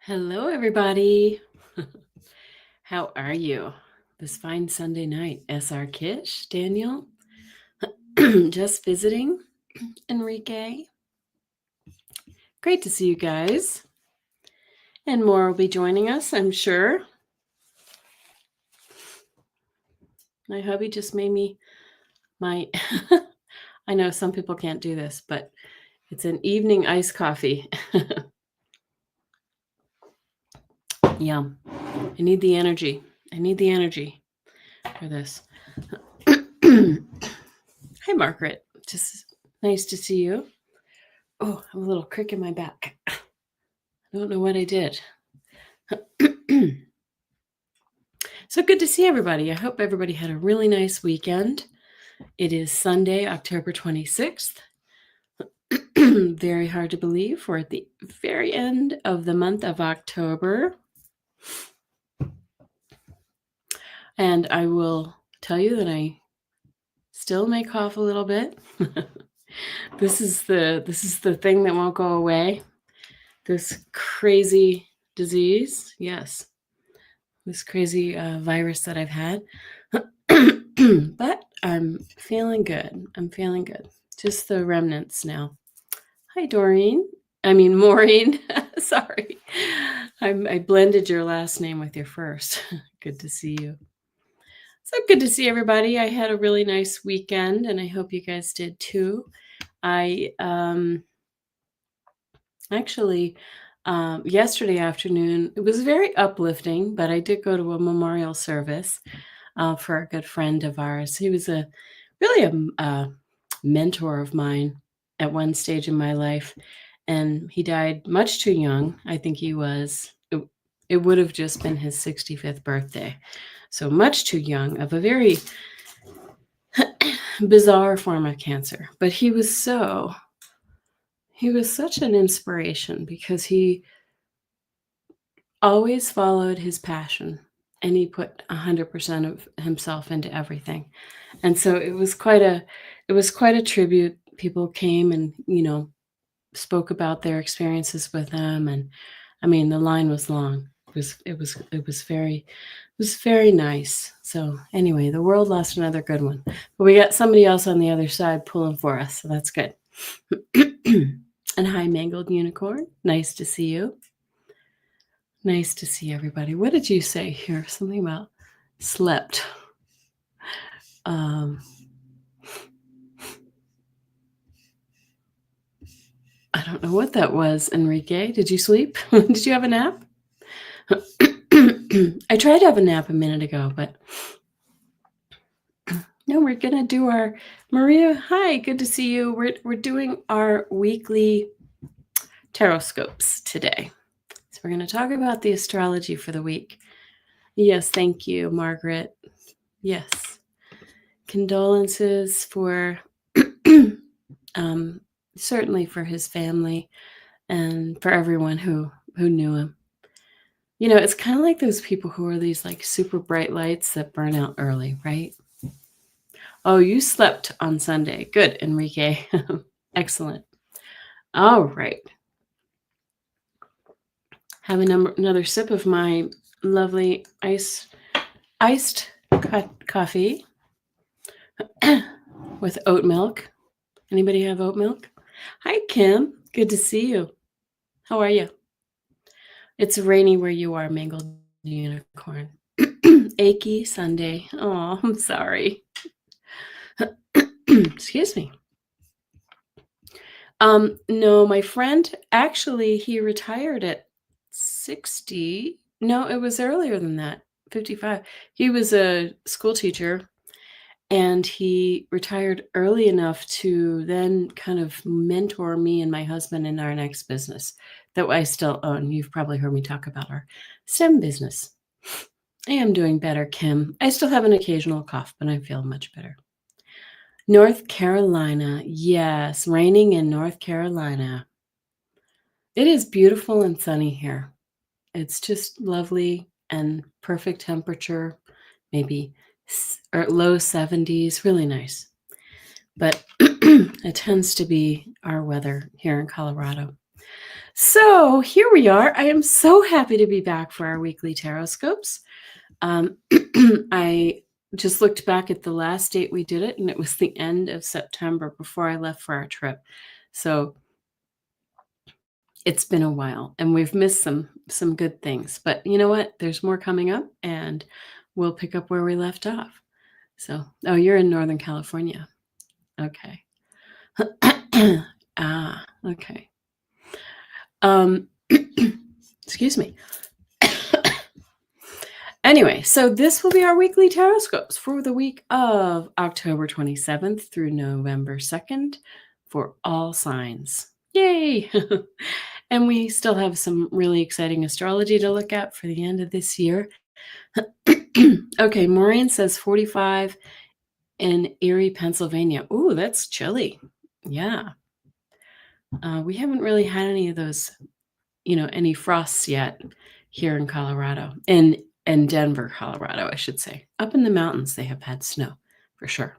Hello, everybody. How are you this fine Sunday night? SR Kish, Daniel, just visiting, Enrique. Great to see you guys. And more will be joining us, I'm sure. My hubby just made me my, I know some people can't do this, but it's an evening iced coffee. Yum. I need the energy. For this. Hi, Margaret. Just nice to see you. Oh, I have a little crick in my back. I don't know what I did. So good to see everybody. I hope everybody had a really nice weekend. It is Sunday, October 26th. Very hard to believe. We're at the very end of the month of October. And I will tell you that I still may cough a little bit. This is the thing that won't go away. This crazy disease. Yes. This crazy virus that I've had. But I'm feeling good. Just the remnants now. Hi, Maureen. Sorry. I blended your last name with your first. Good to see you. So good to see everybody. I had a really nice weekend, and I hope you guys did too. I actually, yesterday afternoon, it was very uplifting, but I did go to a memorial service for a good friend of ours. He was really a mentor of mine at one stage in my life, and he died much too young. I think it would have just been his 65th birthday. So much too young, of a very bizarre form of cancer. But he was such an inspiration because he always followed his passion, and he put 100% of himself into everything. And so it was quite a tribute. People came and, spoke about their experiences with him. And I mean, the line was long. It was very nice. So anyway, the world lost another good one, but we got somebody else on the other side pulling for us. So that's good. And hi, Mangled Unicorn. Nice to see you. Nice to see everybody. What did you say here? Something about slept. I don't know what that was, Enrique. Did you sleep? Did you have a nap? I tried to have a nap a minute ago, but no, we're going to do our Maria. Hi, good to see you. We're doing our weekly TarotScopes today. So we're going to talk about the astrology for the week. Yes, thank you, Margaret. Yes. Condolences for certainly for his family and for everyone who knew him. It's kind of like those people who are these like super bright lights that burn out early, right? Oh, you slept on Sunday. Good, Enrique. Excellent. All right. Have another sip of my lovely iced coffee with oat milk. Anybody have oat milk? Hi, Kim. Good to see you. How are you? It's rainy where you are, Mangled Unicorn. Achy Sunday. Oh, I'm sorry. Excuse me. No, my friend, actually, he retired at 60. No, it was earlier than that, 55. He was a school teacher, and he retired early enough to then kind of mentor me and my husband in our next business that I still own. You've probably heard me talk about our STEM business. I am doing better, Kim. I still have an occasional cough, but I feel much better. North Carolina. Yes, raining in North Carolina. It is beautiful and sunny here. It's just lovely and perfect temperature, maybe low 70s, really nice. But it tends to be our weather here in Colorado. So here we are. I am so happy to be back for our weekly TarotScopes. Um, I just looked back at the last date we did it, and it was the end of September before I left for our trip. So it's been a while, and we've missed some good things. But you know what? There's more coming up, and we'll pick up where we left off. So, oh, you're in Northern California. Okay. Okay. Um, excuse me. Anyway, so this will be our weekly TarotScopes for the week of October 27th through November 2nd for all signs. Yay! And we still have some really exciting astrology to look at for the end of this year. Okay, Maureen says 45 in Erie, Pennsylvania. Ooh, that's chilly. Yeah. We haven't really had any of those, any frosts yet here in Colorado. In Denver, Colorado, I should say. Up in the mountains, they have had snow for sure.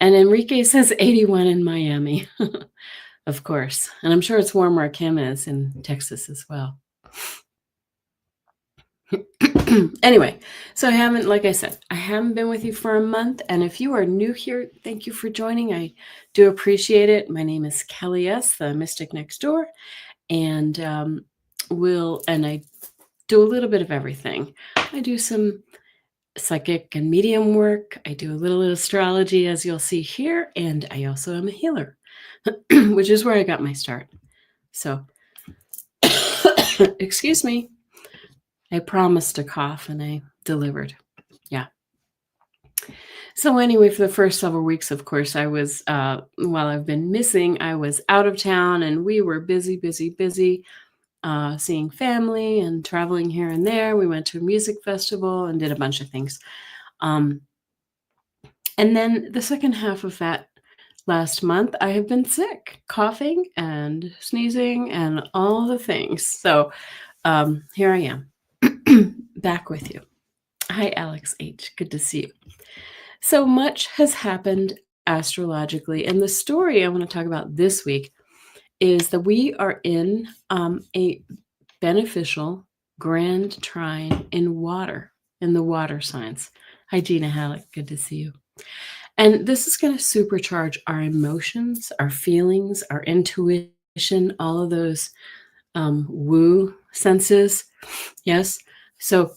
And Enrique says 81 in Miami, of course. And I'm sure it's warm where Kim is in Texas as well. Anyway, so like I said, I haven't been with you for a month. And if you are new here, thank you for joining. I do appreciate it. My name is Kelly S., the Mystic Next Door. And I do a little bit of everything. I do some psychic and medium work. I do a little astrology, as you'll see here, and I also am a healer, which is where I got my start. So, excuse me. I promised to cough, and I delivered. Yeah. So anyway, for the first several weeks, of course, I was, while I've been missing, I was out of town, and we were busy, seeing family and traveling here and there. We went to a music festival and did a bunch of things. And then the second half of that last month, I have been sick, coughing and sneezing and all the things. So here I am, back with you. Hi, Alex H. Good to see you. So much has happened astrologically. And the story I want to talk about this week is that we are in a beneficial grand trine in the water signs. Hi, Gina Halleck. Good to see you. And this is going to supercharge our emotions, our feelings, our intuition, all of those woo senses. Yes. So,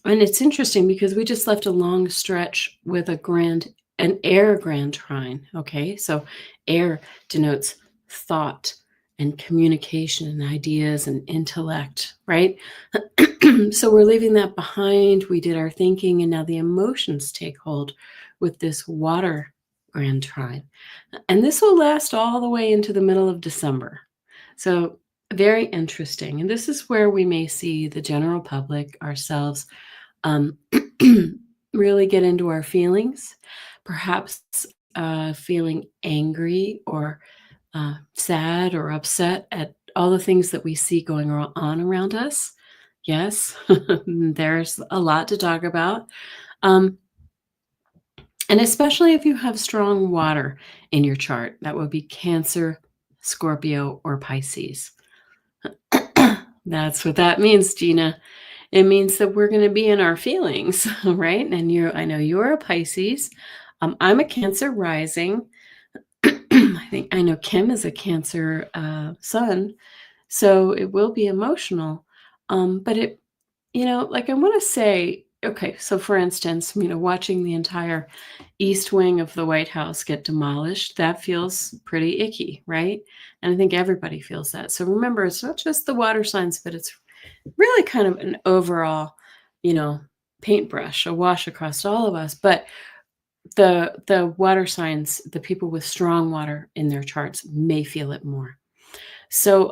and it's interesting because we just left a long stretch with an air grand trine. Okay. So air denotes thought and communication and ideas and intellect, right? So we're leaving that behind. We did our thinking, and now the emotions take hold with this water grand trine. And this will last all the way into the middle of December. So very interesting. And this is where we may see the general public, ourselves, really get into our feelings, perhaps feeling angry or sad or upset at all the things that we see going on around us. Yes, there's a lot to talk about. And especially if you have strong water in your chart, that would be Cancer, Scorpio, or Pisces. That's what that means, Gina. It means that we're going to be in our feelings, right? And I know you're a Pisces. I'm a Cancer rising. I know Kim is a Cancer sun, so it will be emotional. But it, I want to say, okay, so for instance, watching the entire East Wing of the White House get demolished, that feels pretty icky, right? And I think everybody feels that. So remember, it's not just the water signs, but it's really kind of an overall, paintbrush, a wash across all of us. But the water signs, the people with strong water in their charts may feel it more. So,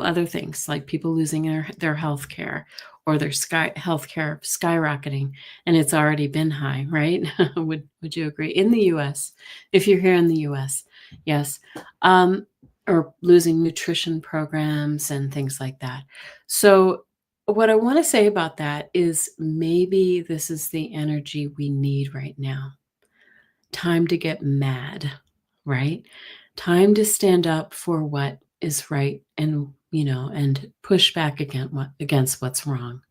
other things like people losing their health care or their health care skyrocketing, and it's already been high, right? Would you agree? In the U.S., if you're here in the U.S., yes. Or losing nutrition programs and things like that. So what I want to say about that is maybe this is the energy we need right now. Time to get mad, right? Time to stand up for what is right and, and push back against what's wrong.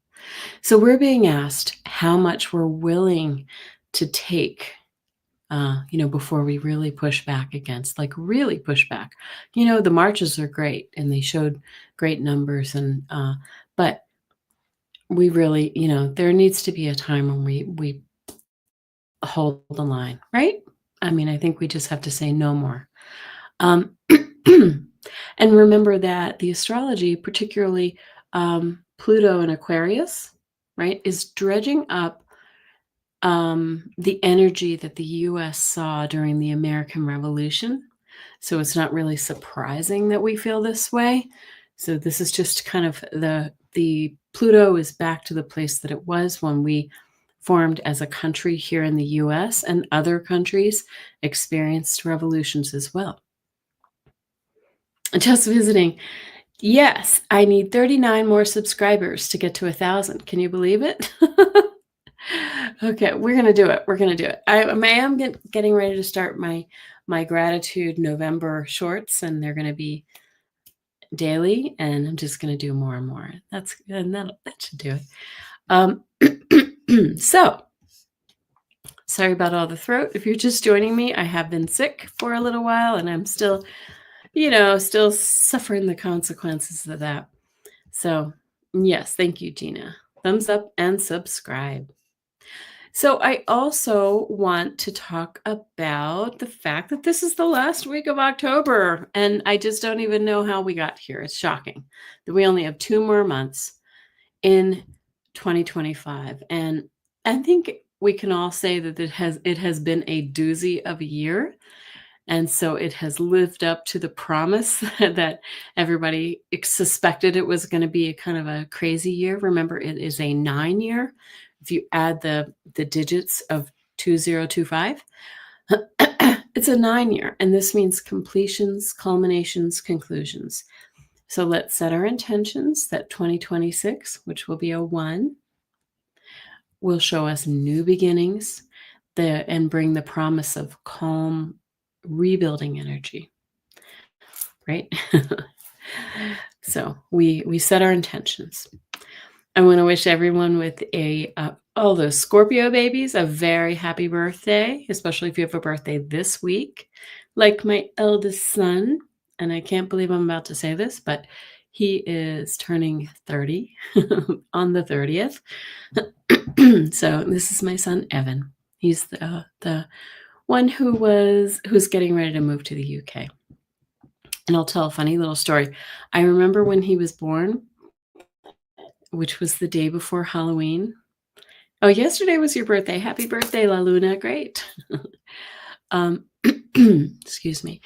So we're being asked how much we're willing to take, before we really push back against, like really push back. The marches are great and they showed great numbers, but we really, there needs to be a time when we hold the line, right? I mean, I think we just have to say no more. And remember that the astrology, particularly Pluto and Aquarius, right, is dredging up the energy that the US saw during the American Revolution. So it's not really surprising that we feel this way. So this is just kind of the Pluto is back to the place that it was when we formed as a country here in the US, and other countries experienced revolutions as well. Just visiting. Yes, I need 39 more subscribers to get to 1,000. Can you believe it? Okay, we're gonna do it. We're gonna do it. I am getting ready to start my gratitude November shorts, and they're gonna be daily, and I'm just gonna do more and more. That should do it. So sorry about all the throat. If you're just joining me, I have been sick for a little while, and I'm still suffering the consequences of that. So yes, thank you, Gina. Thumbs up and subscribe. So I also want to talk about the fact that this is the last week of October, and I just don't even know how we got here. It's shocking that we only have 2 more months in 2025. And I think we can all say that it has been a doozy of a year. And so it has lived up to the promise that everybody suspected it was going to be a kind of a crazy year. Remember, it is a 9 year. If you add the digits of 2025, it's a 9 year. And this means completions, culminations, conclusions. So let's set our intentions that 2026, which will be a 1, will show us new beginnings and bring the promise of calm, rebuilding energy, right? So we set our intentions. I want to wish everyone with all those Scorpio babies a very happy birthday, especially if you have a birthday this week, like my eldest son. And I can't believe I'm about to say this, but he is turning 30 on the 30th. So this is my son, Evan. He's the one who's getting ready to move to the UK. And I'll tell a funny little story. I remember when he was born, which was the day before Halloween. Oh, yesterday was your birthday. Happy birthday, La Luna. Great. Excuse me.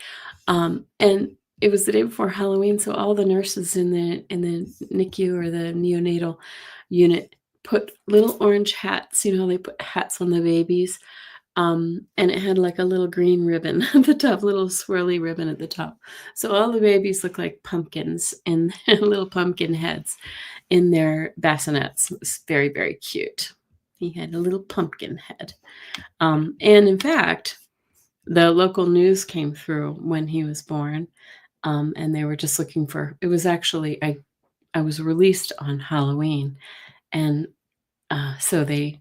And it was the day before Halloween, so all the nurses in the NICU or the neonatal unit put little orange hats. You know how they put hats on the babies? And it had like a little green ribbon at the top, little swirly ribbon at the top. So all the babies look like pumpkins and little pumpkin heads in their bassinets. It was very, very cute. He had a little pumpkin head. And in fact, the local news came through when he was born, and they were just looking for, it was actually, I was released on Halloween, and so they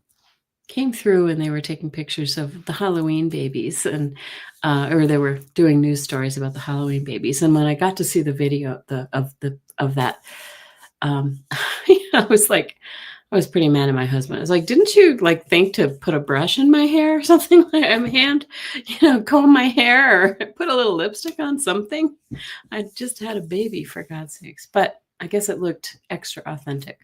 came through and they were taking pictures of the Halloween babies, and or they were doing news stories about the Halloween babies. And when I got to see the video of that, I was pretty mad at my husband. I was like, didn't you like think to put a brush in my hair or something, like my hand, comb my hair or put a little lipstick on something? I just had a baby, for God's sakes. But I guess it looked extra authentic.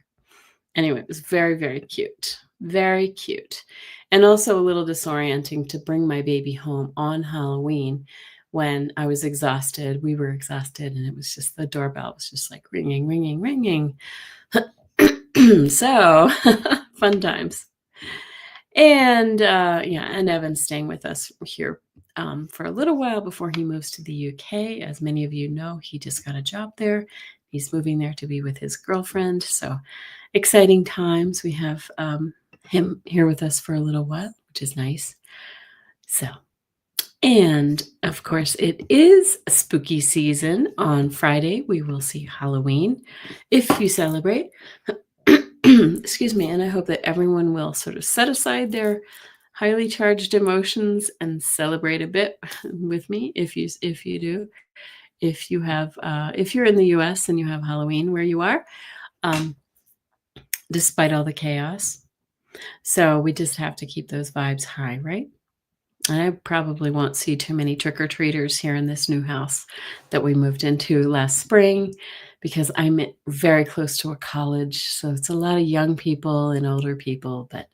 Anyway, it was very, very cute. Very cute. And also a little disorienting to bring my baby home on Halloween when I was exhausted. We were exhausted, and it was just, the doorbell was just like ringing, ringing, ringing. So fun times. And and Evan's staying with us here for a little while before he moves to the UK. As many of you know, he just got a job there. He's moving there to be with his girlfriend. So exciting times. We have him here with us for a little while, which is nice. So And of course, it is a spooky season. On Friday, we will see Halloween if you celebrate. Excuse me. And I hope that everyone will sort of set aside their highly charged emotions and celebrate a bit with me if you do. If you have if you're in the US and you have Halloween where you are, despite all the chaos. So we just have to keep those vibes high, right? I probably won't see too many trick-or-treaters here in this new house that we moved into last spring because I'm very close to a college. So it's a lot of young people and older people, but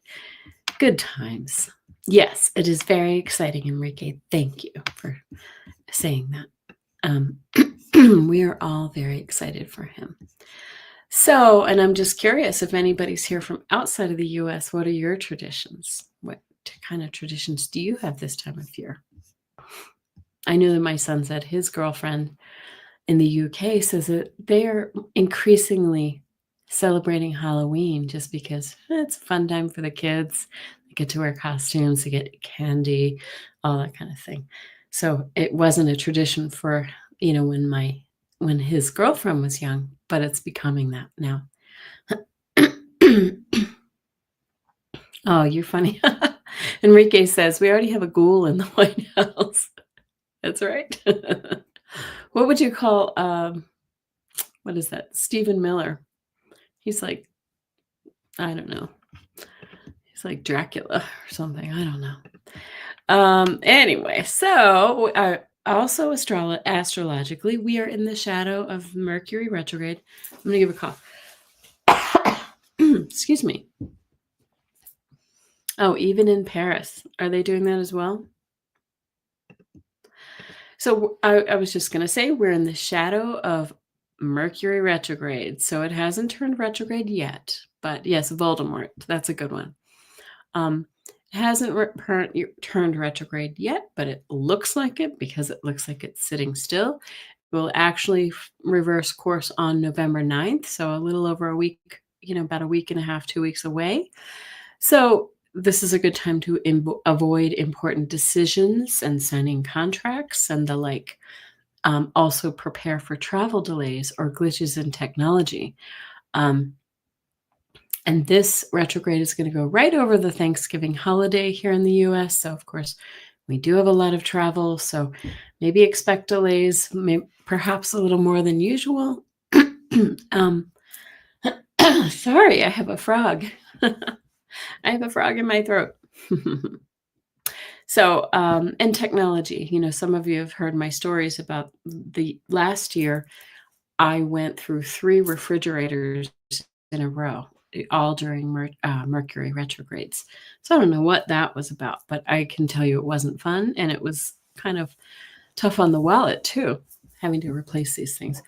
good times. Yes, it is very exciting, Enrique. Thank you for saying that. We are all very excited for him. So, and I'm just curious if anybody's here from outside of the US, what are your traditions? What kind of traditions do you have this time of year? I know that my son said his girlfriend in the UK says that they are increasingly celebrating Halloween just because it's a fun time for the kids. They get to wear costumes, they get candy, all that kind of thing. So it wasn't a tradition for, when his girlfriend was young, but it's becoming that now. Oh, you're funny. Enrique says, we already have a ghoul in the White House. That's right. What would you call, what is that? Stephen Miller. He's like, I don't know. He's like Dracula or something. I don't know. Anyway, so also astrologically, we are in the shadow of Mercury retrograde. I'm going to give a cough. Excuse me. Oh, even in Paris. Are they doing that as well? So I was just going to say we're in the shadow of Mercury retrograde. So it hasn't turned retrograde yet. But yes, Voldemort. That's a good one. It hasn't turned retrograde yet, but it looks like it because it looks like it's sitting still. It will actually reverse course on November 9th. So a little over a week, about a week and a half, 2 weeks away. So this is a good time to avoid important decisions and signing contracts and the like. Also prepare for travel delays or glitches in technology. And this retrograde is going to go right over the Thanksgiving holiday here in the US. So, of course, we do have a lot of travel. So maybe expect delays, perhaps a little more than usual. Sorry, I have a frog. I have a frog in my throat. So, and technology, some of you have heard my stories about the last year. I went through 3 refrigerators in a row, all during Mercury retrogrades. So I don't know what that was about, but I can tell you it wasn't fun. And it was kind of tough on the wallet too, having to replace these things.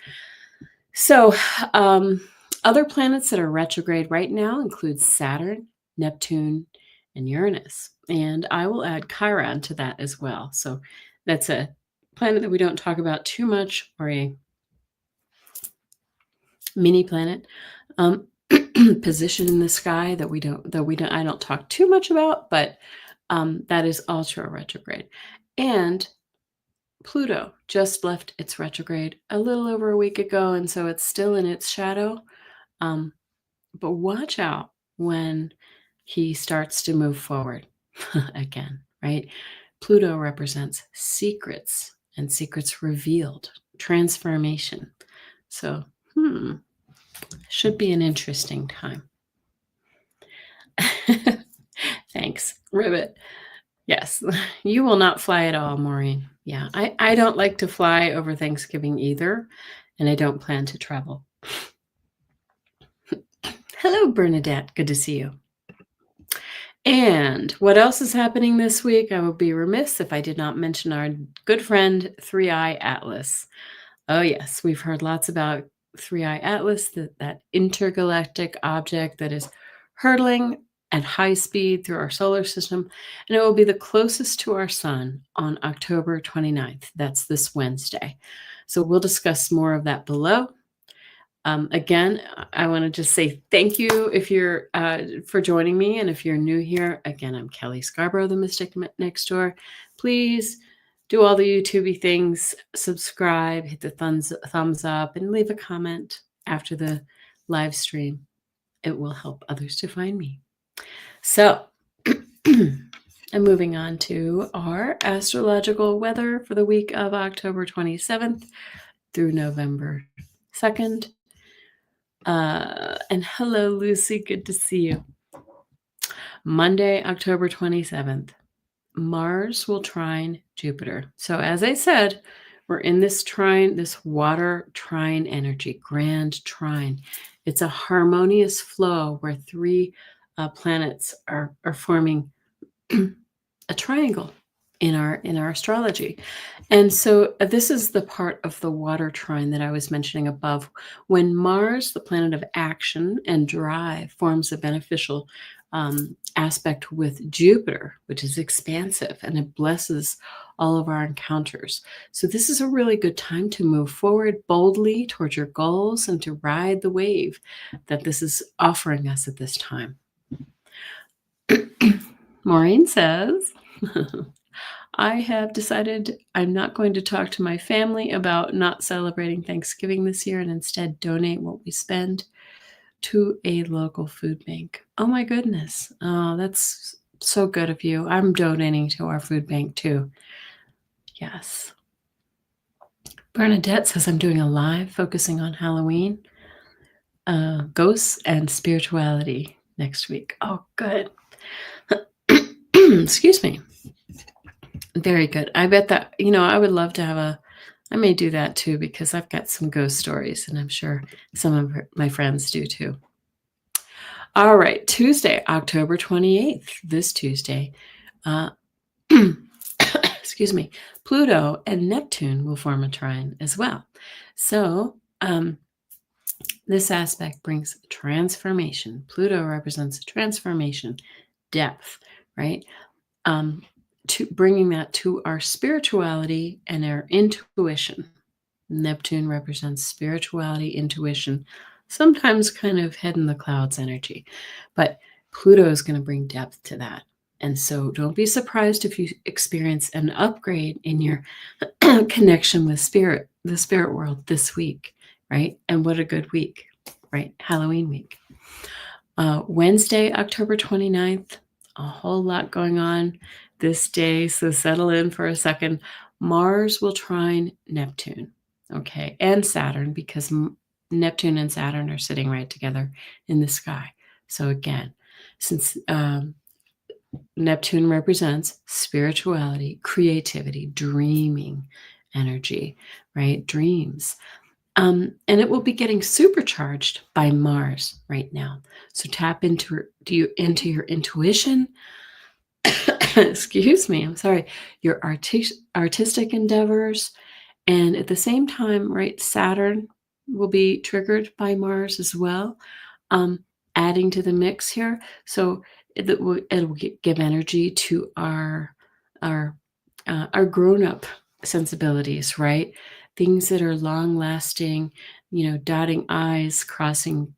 So other planets that are retrograde right now include Saturn, Neptune, and Uranus. And I will add Chiron to that as well. So that's a planet that we don't talk about too much, or a mini planet position in the sky that I don't talk too much about, but that is ultra retrograde. And Pluto just left its retrograde a little over a week ago, and so it's still in its shadow. But watch out when he starts to move forward again, right? Pluto represents secrets and secrets revealed, transformation. So, should be an interesting time. Thanks, Ribbit. Yes, you will not fly at all, Maureen. Yeah, I don't like to fly over Thanksgiving either, and I don't plan to travel. Hello, Bernadette. Good to see you. And what else is happening this week? I would be remiss if I did not mention our good friend 3i Atlas. Oh, yes, we've heard lots about 3i Atlas, that intergalactic object that is hurtling at high speed through our solar system, and it will be the closest to our sun on October 29th. That's this Wednesday. So we'll discuss more of that below. Again, I want to just say thank you if you're for joining me, and if you're new here, again, I'm Kelly Scarborough, the Mystic Next Door. Please do all the YouTubey things, subscribe, hit the thumbs up, and leave a comment after the live stream. It will help others to find me. So, I'm moving on to our astrological weather for the week of October 27th through November 2nd. And hello, Lucy. Good to see you. Monday, October 27th. Mars will trine Jupiter. So as I said, we're in this trine, this water trine energy, grand trine. It's a harmonious flow where three planets are forming a triangle in our astrology. And so this is the part of the water trine that I was mentioning above. When Mars, the planet of action and drive, forms a beneficial aspect with Jupiter, which is expansive, and it blesses all of our encounters. So this is a really good time to move forward boldly towards your goals and to ride the wave that this is offering us at this time. Maureen says, I have decided I'm not going to talk to my family about not celebrating Thanksgiving this year and instead donate what we spend to a local food bank. Oh my goodness. Oh, that's so good of you. I'm donating to our food bank too. Yes. Bernadette says I'm doing a live focusing on Halloween, ghosts, and spirituality next week. Oh, good. Excuse me. Very good. I bet that, I would love to I may do that too, because I've got some ghost stories and I'm sure some of my friends do too. All right. Tuesday, October 28th, this Tuesday, excuse me, Pluto and Neptune will form a trine as well. So this aspect brings transformation. Pluto represents transformation, depth, right? To bringing that to our spirituality and our intuition. Neptune represents spirituality, intuition, sometimes kind of head in the clouds energy, but Pluto is going to bring depth to that. And so don't be surprised if you experience an upgrade in your connection with spirit, the spirit world this week, right? And what a good week, right? Halloween week. Wednesday, October 29th, a whole lot going on this day, so settle in for a second. Mars will trine Neptune, okay, and Saturn, because Neptune and Saturn are sitting right together in the sky. So again, since Neptune represents spirituality, creativity, dreaming energy, right? Dreams. And it will be getting supercharged by Mars right now. So tap into your intuition. Excuse me, I'm sorry. Your artistic endeavors. And at the same time, right, Saturn will be triggered by Mars as well, adding to the mix here. So it'll give energy to our grown-up sensibilities, right? Things that are long-lasting, dotting I's, crossing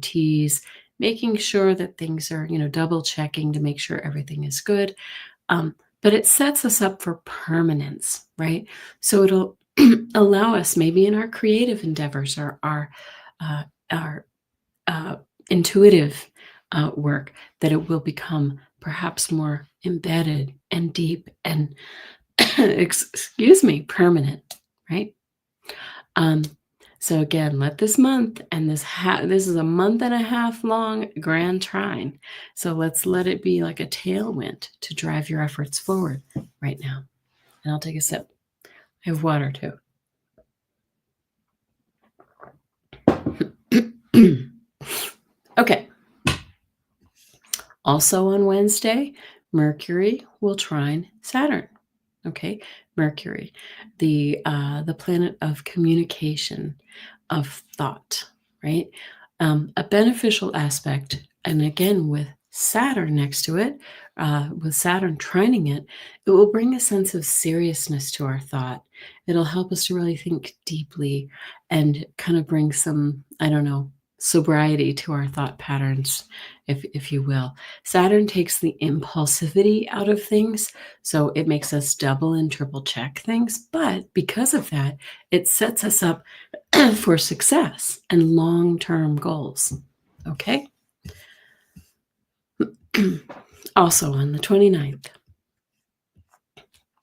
T's, making sure that things are, double checking to make sure everything is good. But it sets us up for permanence, right? So it'll allow us, maybe in our creative endeavors or our intuitive work, that it will become perhaps more embedded and deep and excuse me, permanent, right? So again, let this month and this is a month and a half long grand trine. So let's let it be like a tailwind to drive your efforts forward right now. And I'll take a sip. I have water too. Okay. Also on Wednesday, Mercury will trine Saturn. Okay, Mercury, the planet of communication, of thought, right? A beneficial aspect, and again with Saturn next to it, with Saturn trining it, it will bring a sense of seriousness to our thought. It'll help us to really think deeply and kind of bring some, sobriety to our thought patterns, if you will. Saturn takes the impulsivity out of things, so it makes us double and triple check things. But because of that, it sets us up for success and long-term goals. Okay? Also on the 29th.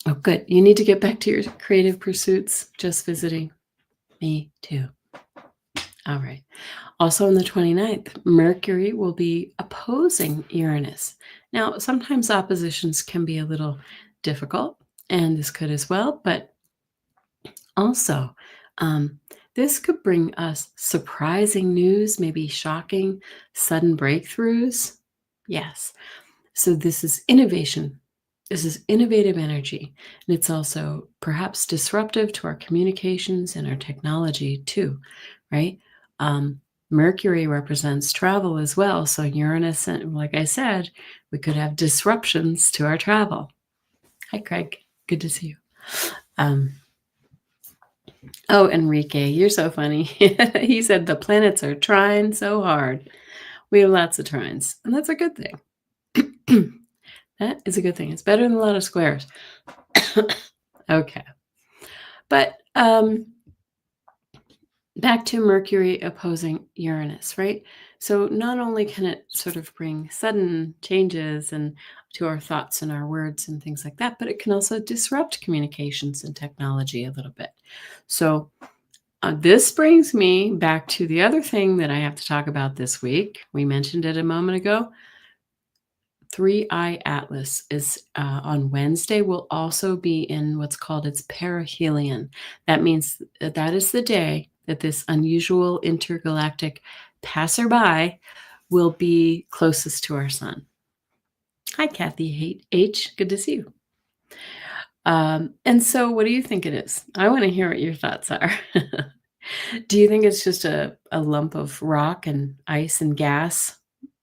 Oh, good. You need to get back to your creative pursuits. Just visiting. Me too. All right. Also on the 29th, Mercury will be opposing Uranus. Now, sometimes oppositions can be a little difficult, and this could as well, but also, this could bring us surprising news, maybe shocking, sudden breakthroughs. Yes. So this is innovation. This is innovative energy. And it's also perhaps disruptive to our communications and our technology too, right? Mercury represents travel as well. So Uranus, and like I said, we could have disruptions to our travel. Hi, Craig. Good to see you. Oh, Enrique, you're so funny. He said the planets are trying so hard. We have lots of trines, and that's a good thing. That is a good thing. It's better than a lot of squares. Okay. But back to Mercury opposing Uranus, right? So not only can it sort of bring sudden changes and to our thoughts and our words and things like that, but it can also disrupt communications and technology a little bit. So this brings me back to the other thing that I have to talk about this week. We mentioned it a moment ago. 3i Atlas is on Wednesday, will also be in what's called its perihelion. That means that is the day that this unusual intergalactic passerby will be closest to our sun. Hi, Kathy H. Good to see you. And so what do you think it is? I want to hear what your thoughts are. Do you think it's just a lump of rock and ice and gas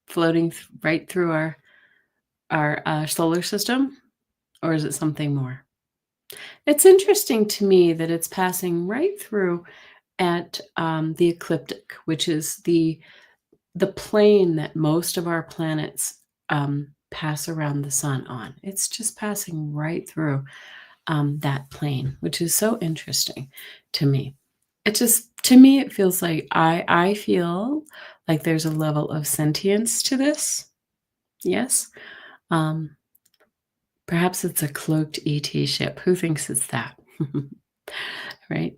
floating right through our solar system, or is it something more? It's interesting to me that it's passing right through at the ecliptic, which is the plane that most of our planets pass around the sun on. It's just passing right through that plane, which is so interesting to me. It just, to me, it feels like I feel like there's a level of sentience to this. Yes. Perhaps it's a cloaked ET ship. Who thinks it's that? Right?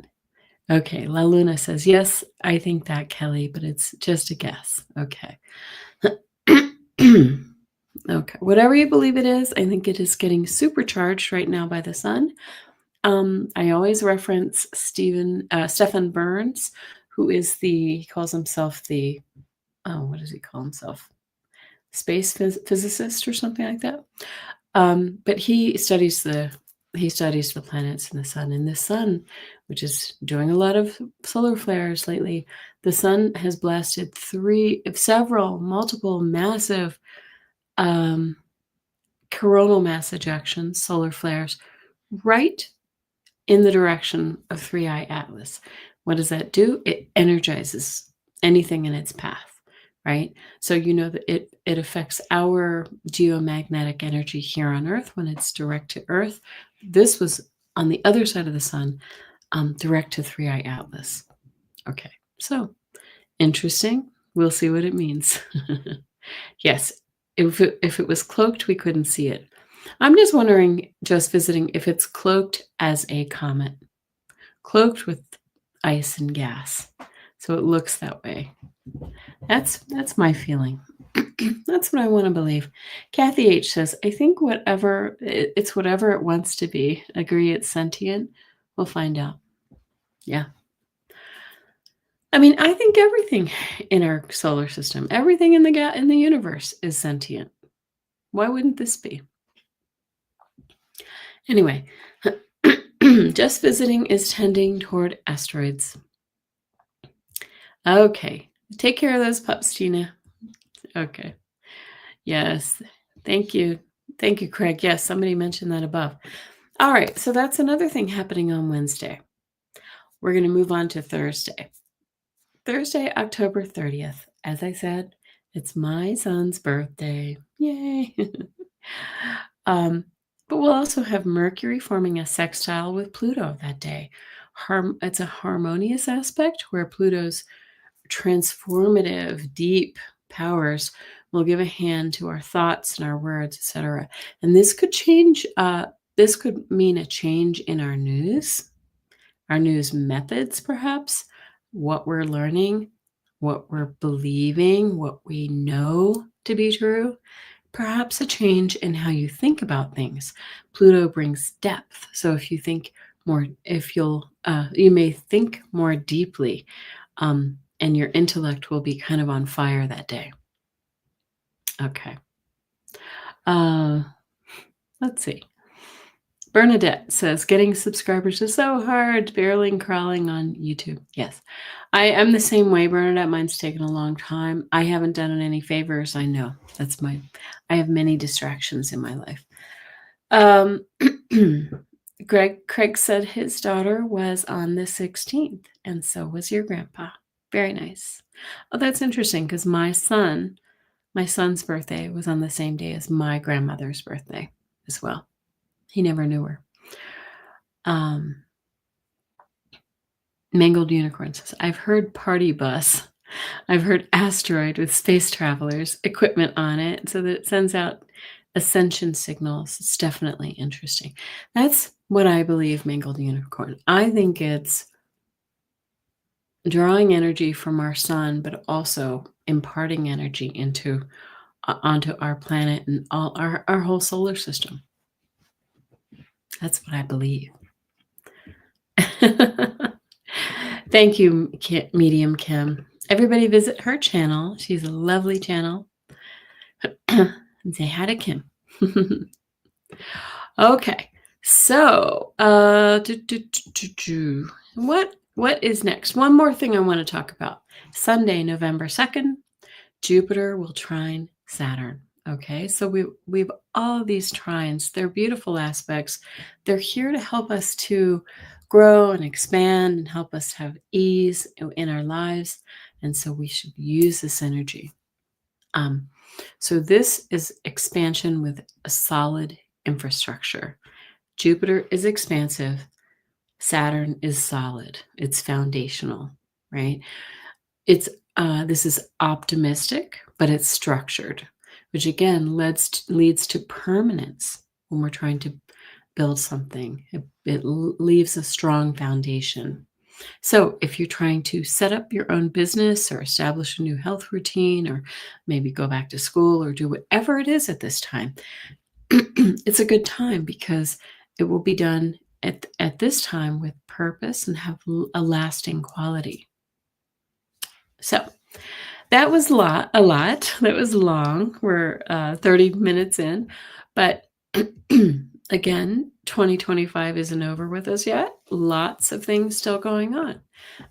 Okay. La Luna says, yes, I think that, Kelly, but it's just a guess. Okay. Okay. Whatever you believe it is, I think it is getting supercharged right now by the sun. I always reference Stephen Burns, who is he calls himself what does he call himself? Space physicist or something like that. But he studies the planets and the sun. And the sun, which is doing a lot of solar flares lately, the sun has blasted multiple massive coronal mass ejections, solar flares, right in the direction of 3i Atlas. What does that do? It energizes anything in its path, right? So you know that it affects our geomagnetic energy here on Earth when it's direct to Earth. This was on the other side of the sun, direct to 3i Atlas. Okay, so interesting. We'll see what it means. Yes, if it was cloaked, we couldn't see it. I'm just wondering, just visiting, if it's cloaked as a comet, cloaked with ice and gas, so it looks that way. That's my feeling. That's what I want to believe. Kathy H says, I think it's whatever it wants to be. Agree it's sentient? We'll find out. Yeah. I mean, I think everything in our solar system, everything in the universe is sentient. Why wouldn't this be? Anyway, just visiting is tending toward asteroids. Okay. Take care of those pups, Tina. Okay. Yes. Thank you. Thank you, Craig. Yes, somebody mentioned that above. All right. So that's another thing happening on Wednesday. We're going to move on to Thursday. Thursday, October 30th. As I said, it's my son's birthday. Yay! But we'll also have Mercury forming a sextile with Pluto that day. It's a harmonious aspect where Pluto's transformative, deep powers will give a hand to our thoughts and our words, etc. And this could change. This could mean a change in our news methods, perhaps, what we're learning, what we're believing, what we know to be true. Perhaps a change in how you think about things. Pluto brings depth. So if you think more, you may think more deeply, and your intellect will be kind of on fire that day. Okay. Let's see. Bernadette says, getting subscribers is so hard, barely crawling on YouTube. Yes, I'm the same way, Bernadette. Mine's taken a long time. I haven't done it any favors. I know I have many distractions in my life. Craig said his daughter was on the 16th, and so was your grandpa. Very nice. Oh, that's interesting because my son's birthday was on the same day as my grandmother's birthday as well. He never knew her. Mangled Unicorn says, I've heard party bus. I've heard asteroid with space travelers, equipment on it, so that it sends out ascension signals. It's definitely interesting. That's what I believe, Mangled Unicorn. I think it's drawing energy from our sun, but also imparting energy onto our planet and all our whole solar system. That's what I believe. Thank you, Medium Kim. Everybody visit her channel. She's a lovely channel. And say hi to Kim. Okay, so what is next? One more thing I want to talk about. Sunday, November 2nd, Jupiter will trine Saturn. Okay, so we've all these trines. They're beautiful aspects. They're here to help us to grow and expand and help us have ease in our lives. And so we should use this energy. So this is expansion with a solid infrastructure. Jupiter is expansive. Saturn is solid. It's foundational, right? This is optimistic, but it's structured, which again leads to permanence when we're trying to build something. It leaves a strong foundation. So if you're trying to set up your own business or establish a new health routine or maybe go back to school or do whatever it is at this time, it's a good time because it will be done at this time with purpose and have a lasting quality. So that was a lot. That was long. We're 30 minutes in, but again, 2025 isn't over with us yet. Lots of things still going on.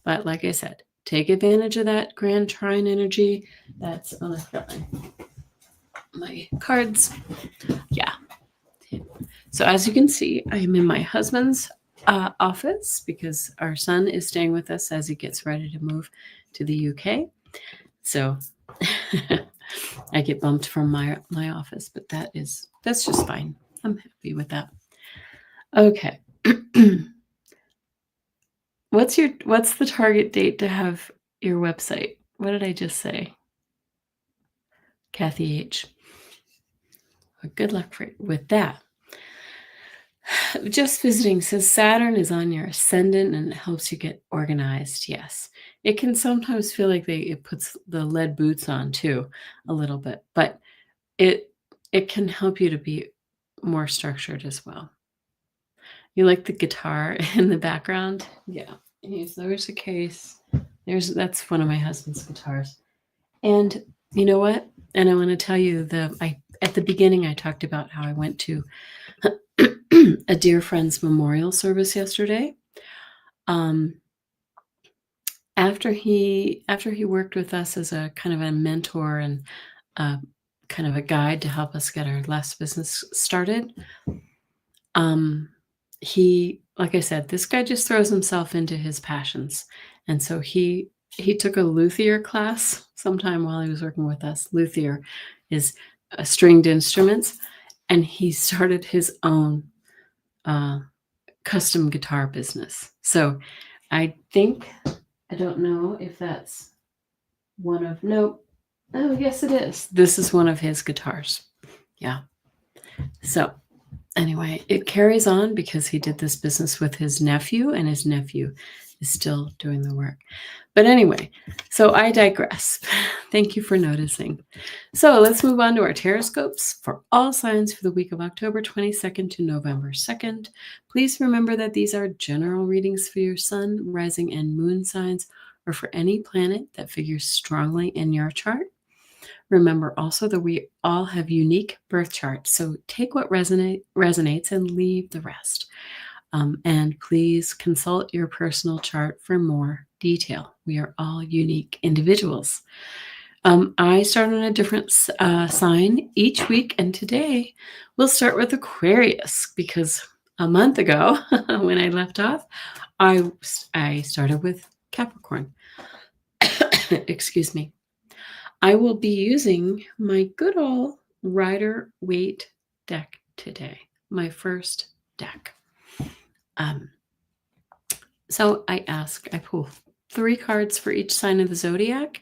But like I said, take advantage of that grand trine energy. That's my cards. Yeah. So as you can see, I am in my husband's office because our son is staying with us as he gets ready to move to the UK. So I get bumped from my office, but that's just fine. I'm happy with that. Okay. What's the target date to have your website? What did I just say? Kathy H. Well, good luck with that. Just visiting says Saturn is on your ascendant and it helps you get organized. Yes. It can sometimes feel like it puts the lead boots on too, a little bit, but it can help you to be more structured as well. You like the guitar in the background? Yeah. There's a case. That's one of my husband's guitars. And you know what? And I want to tell you at the beginning I talked about how I went to a dear friend's memorial service yesterday. After he worked with us as a kind of a mentor and kind of a guide to help us get our last business started, he, like I said, this guy just throws himself into his passions. And so he he took a luthier class sometime while he was working with us. Luthier is stringed instruments, and he started his own custom guitar business. So I think, I don't know if that's one of, nope. Oh, yes, it is. This is one of his guitars. Yeah. So anyway, it carries on because he did this business with his nephew, and his nephew is still doing the work. But anyway, so I digress. Thank you for noticing. So let's move on to our TarotScopes for all signs for the week of October 22nd to November 2nd. Please remember that these are general readings for your sun, rising, and moon signs, or for any planet that figures strongly in your chart. Remember also that we all have unique birth charts, so take what resonates and leave the rest. And please consult your personal chart for more detail. We are all unique individuals. I start on a different sign each week, and today we'll start with Aquarius because a month ago, when I left off, I started with Capricorn. Excuse me. I will be using my good old Rider-Waite deck today, my first deck. So I pull 3 cards for each sign of the zodiac,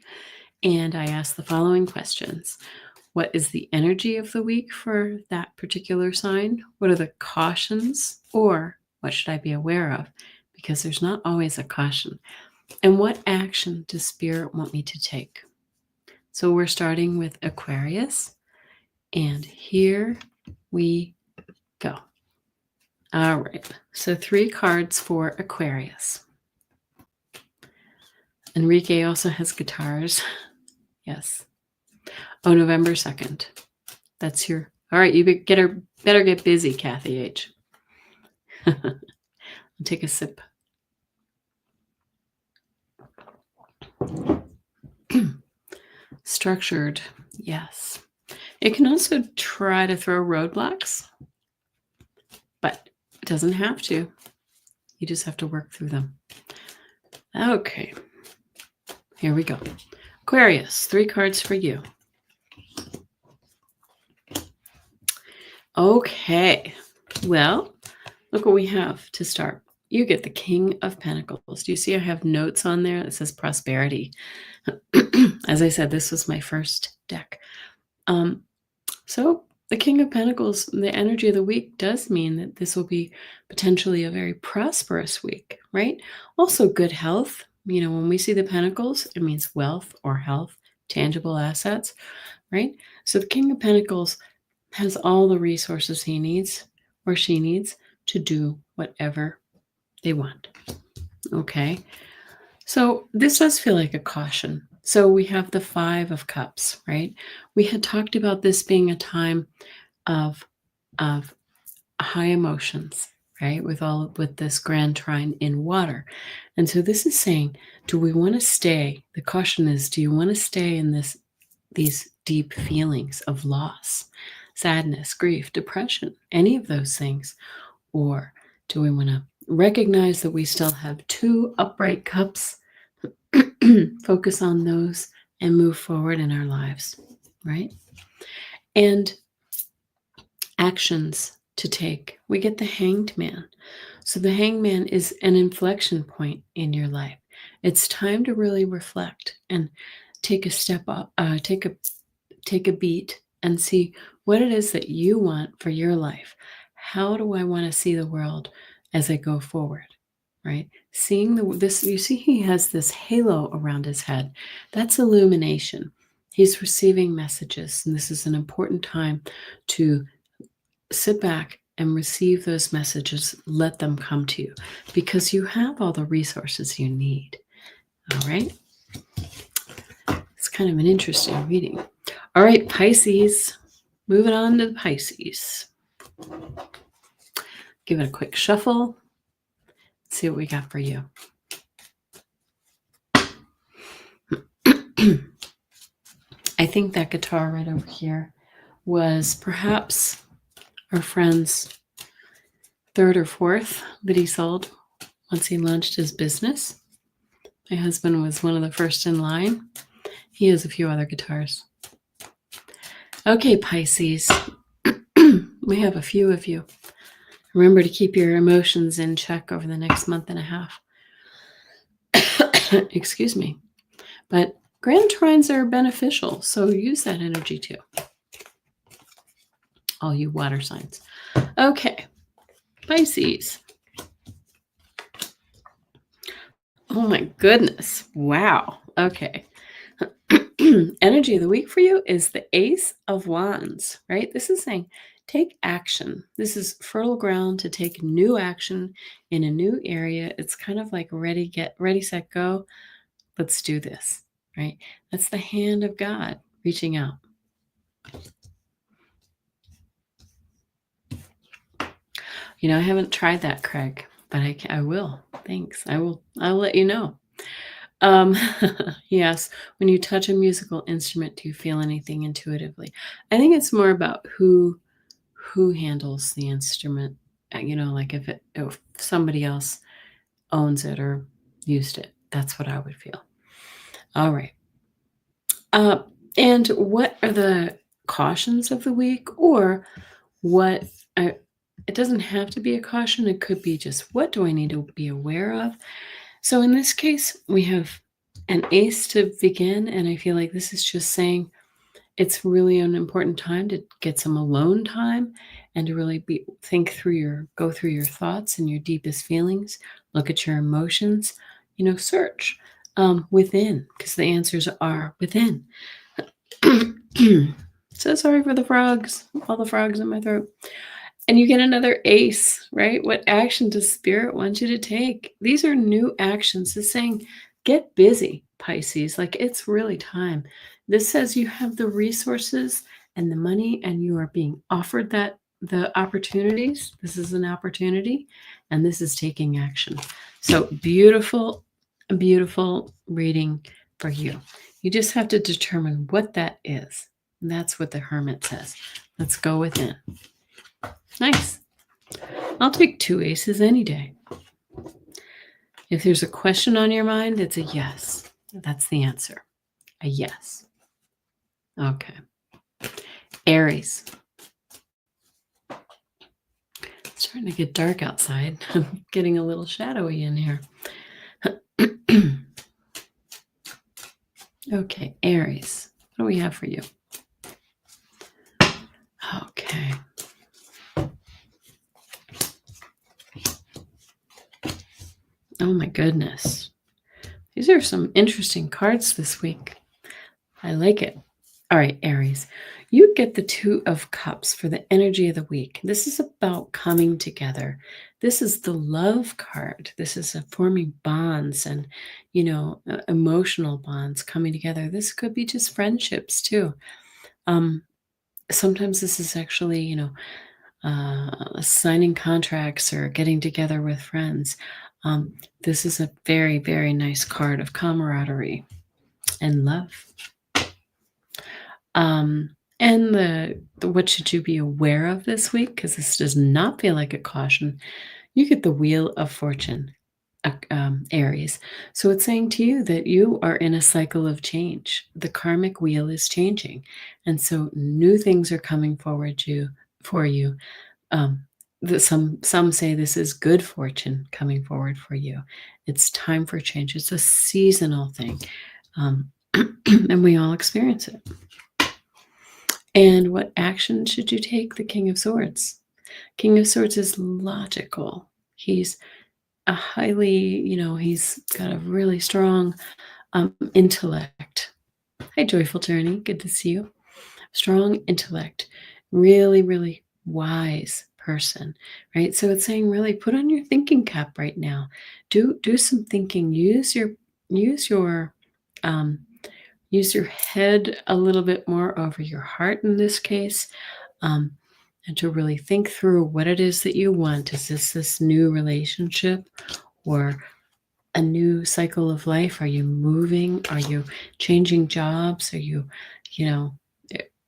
and I ask the following questions. What is the energy of the week for that particular sign? What are the cautions, or what should I be aware of? Because there's not always a caution. And what action does Spirit want me to take? So we're starting with Aquarius, and here we go. All right, so 3 cards for Aquarius. Enrique also has guitars. Yes. Oh, November 2nd. That's your... All right, you better get busy, Kathy H. I'll take a sip. Structured, yes. It can also try to throw roadblocks, but it doesn't have to. You just have to work through them. Okay, here we go. Aquarius, 3 cards for you. Okay, well, look what we have to start. You get the King of Pentacles. Do you see I have notes on there that says prosperity? As I said, this was my first deck. So the King of Pentacles, the energy of the week does mean that this will be potentially a very prosperous week, right? Also good health. You know, when we see the Pentacles, it means wealth or health, tangible assets, right? So the King of Pentacles has all the resources he needs or she needs to do whatever they want. Okay. So this does feel like a caution. So we have the 5 of Cups, right? We had talked about this being a time of high emotions, right? With this grand trine in water. And so this is saying, do we want to stay? The caution is, do you want to stay in these deep feelings of loss, sadness, grief, depression, any of those things? Or do we want to recognize that we still have 2 upright cups, focus on those, and move forward in our lives, right? And actions to take. We get the Hanged Man. So the Hanged Man is an inflection point in your life. It's time to really reflect and take a step up, take a beat and see what it is that you want for your life. How do I want to see the world as I go forward, right? Seeing this, you see he has this halo around his head. That's illumination. He's receiving messages, and this is an important time to sit back and receive those messages. Let them come to you because you have all the resources you need. All right. It's kind of an interesting reading. All right, Pisces. Moving on to the Pisces. Give it a quick shuffle. See what we got for you. I think that guitar right over here was perhaps our friend's 3rd or 4th that he sold once he launched his business. My husband was one of the first in line. He has a few other guitars. Okay, Pisces. We have a few of you. Remember to keep your emotions in check over the next month and a half. Excuse me. But grand trines are beneficial, so use that energy too. All you water signs. Okay, Pisces. Oh my goodness. Wow. Okay. Energy of the week for you is the Ace of Wands, right? This is saying take action. This is fertile ground to take new action in a new area. It's kind of like ready, set, go. Let's do this, right? That's the hand of God reaching out. You know, I haven't tried that, Craig, but I will. Thanks. I'll let you know. Yes. When you touch a musical instrument, do you feel anything intuitively? I think it's more about who handles the instrument. You know, like if somebody else owns it or used it, that's what I would feel. All right. And what are the cautions of the week, or what? It doesn't have to be a caution. It could be just, what do I need to be aware of? So in this case, we have an ace to begin, and I feel like this is just saying it's really an important time to get some alone time and to really go through your thoughts and your deepest feelings, look at your emotions, search within, because the answers are within. So sorry for the frogs, all the frogs in my throat. And you get another ace, right? What action does Spirit want you to take? These are new actions. It's saying, get busy, Pisces. Like, it's really time. This says you have the resources and the money, and you are being offered the opportunities. This is an opportunity, and this is taking action. So beautiful, beautiful reading for you. You just have to determine what that is. And that's what the Hermit says. Let's go within. Nice. I'll take 2 aces any day. If there's a question on your mind, it's a yes. That's the answer. A yes. Okay. Aries. It's starting to get dark outside. I'm getting a little shadowy in here. Okay, Aries. What do we have for you? Okay. Oh my goodness. These are some interesting cards this week. I like it. All right, Aries. You get the 2 of Cups for the energy of the week. This is about coming together. This is the love card. This is forming bonds and, emotional bonds coming together. This could be just friendships too. Sometimes this is actually, signing contracts or getting together with friends. This is a very, very nice card of camaraderie and love. And the what should you be aware of this week? Because this does not feel like a caution. You get the Wheel of Fortune, Aries. So it's saying to you that you are in a cycle of change. The karmic wheel is changing. And so new things are coming forward for you. Some say this is good fortune coming forward for you. It's time for change. It's a seasonal thing. And we all experience it. And what action should you take? The King of Swords. King of Swords is logical. He's a highly, he's got a really strong intellect. Hi, Joyful Journey. Good to see you. Strong intellect. Really, really wise person, right? So it's saying really put on your thinking cap right now. Do some thinking. Use your head a little bit more over your heart in this case, and to really think through what it is that you want. Is this new relationship or a new cycle of life? Are you moving? Are you changing jobs? Are you,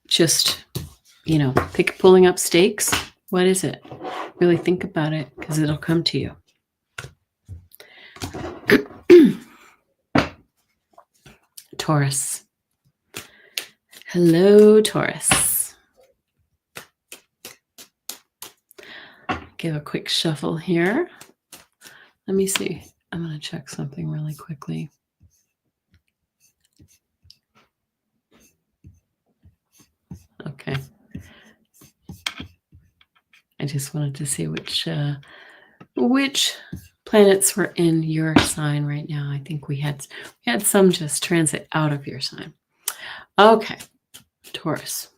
just, pulling up stakes? What is it? Really think about it, because it'll come to you. Taurus. Hello, Taurus. Give a quick shuffle here. Let me see. I'm going to check something really quickly. Okay. I just wanted to see which planets were in your sign right now. I think we had some just transit out of your sign. Okay, Taurus.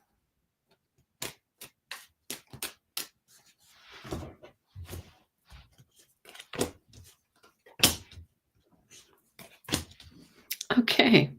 Okay.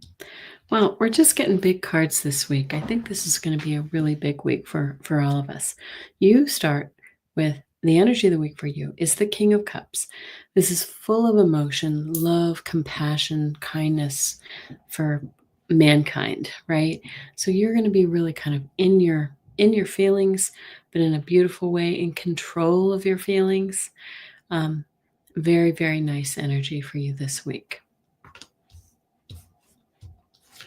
Well, we're just getting big cards this week. I think this is going to be a really big week for all of us. You start with the energy of the week for you is the King of Cups. This is full of emotion, love, compassion, kindness for mankind, right? So you're going to be really kind of in your feelings, but in a beautiful way, in control of your feelings. Very, very nice energy for you this week.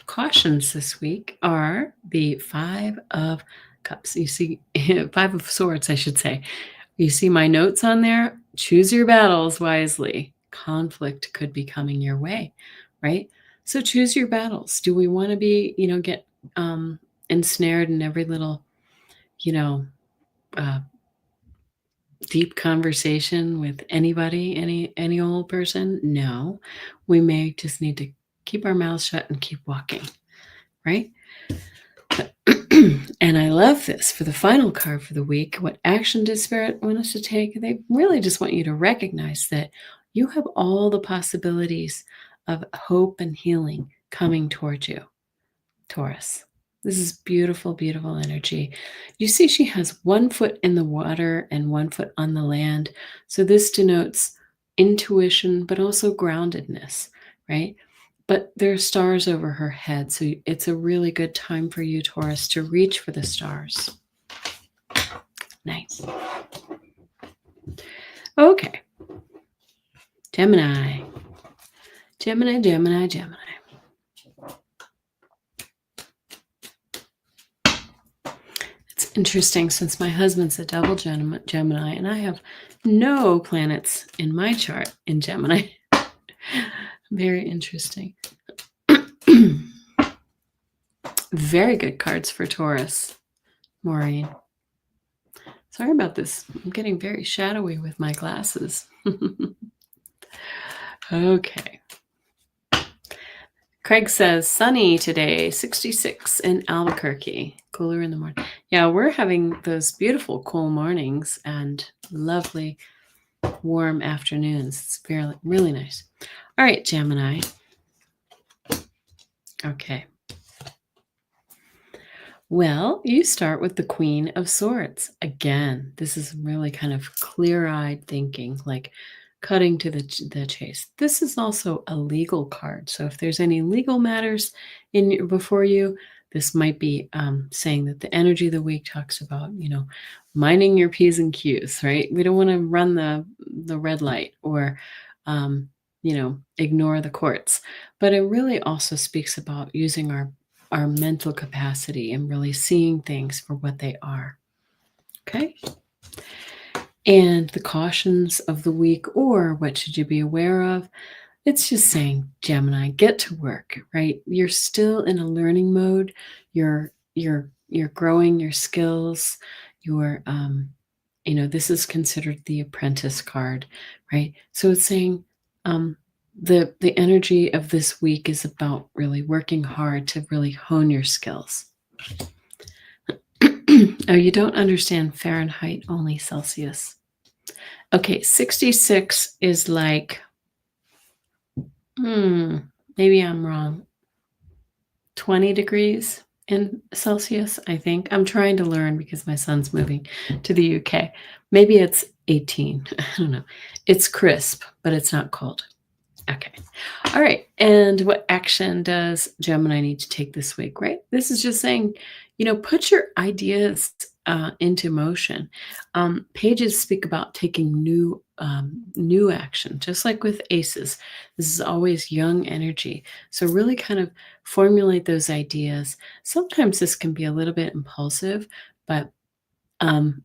Cautions this week are the Five of Cups. You see, Five of Swords, I should say. You see my notes on there? Choose your battles wisely. Conflict could be coming your way, right? So choose your battles. Do we want to be, get ensnared in every little, deep conversation with anybody, any old person? No. We may just need to keep our mouths shut and keep walking, right? And I love this for the final card for the week. What action does Spirit want us to take? They really just want you to recognize that you have all the possibilities of hope and healing coming towards you, Taurus. This is beautiful, beautiful energy. You see she has 1 foot in the water and 1 foot on the land. So this denotes intuition, but also groundedness, right? But there are stars over her head, so it's a really good time for you, Taurus, to reach for the stars. Nice. Okay. Gemini. Gemini, Gemini, Gemini. It's interesting since my husband's a double Gemini, and I have no planets in my chart in Gemini. Very interesting. Very good cards for Taurus, Maureen. Sorry about this. I'm getting very shadowy with my glasses. Okay. Craig says, sunny today, 66 in Albuquerque. Cooler in the morning. Yeah, we're having those beautiful cool mornings and lovely warm afternoons. It's really nice. All right, Gemini. Okay. Well, you start with the Queen of Swords. Again, this is really kind of clear-eyed thinking, like cutting to the chase. This is also a legal card. So if there's any legal matters before you, this might be saying that the energy of the week talks about, minding your P's and Q's, right? We don't want to run the red light or, ignore the courts. But it really also speaks about using our mental capacity and really seeing things for what they are. Okay? And the cautions of the week, or what should you be aware of? It's just saying, Gemini, get to work, right? You're still in a learning mode. You're growing your skills. You're, this is considered the apprentice card, right? So it's saying, the energy of this week is about really working hard to really hone your skills. Oh, you don't understand Fahrenheit, only Celsius. Okay, 66 is like, maybe I'm wrong. 20 degrees in Celsius, I think. I'm trying to learn because my son's moving to the UK. Maybe it's 18. I don't know. It's crisp, but it's not cold. Okay. All right. And what action does Gemini need to take this week, right? This is just saying, put your ideas into motion. Pages speak about taking new action, just like with aces. This is always young energy. So really kind of formulate those ideas. Sometimes this can be a little bit impulsive, but um,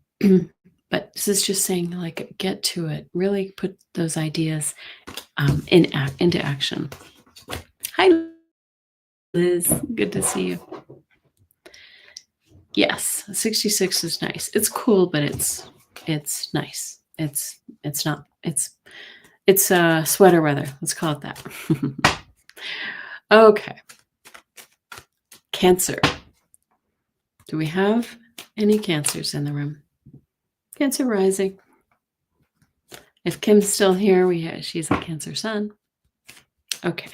but this is just saying, like, get to it. Really put those ideas into action. Hi, Liz. Good to see you. Yes, 66 is nice. It's cool, but it's nice. It's not it's sweater weather. Let's call it that. Okay. Cancer. Do we have any Cancers in the room? Cancer rising. If Kim's still here, she's a Cancer sun. Okay.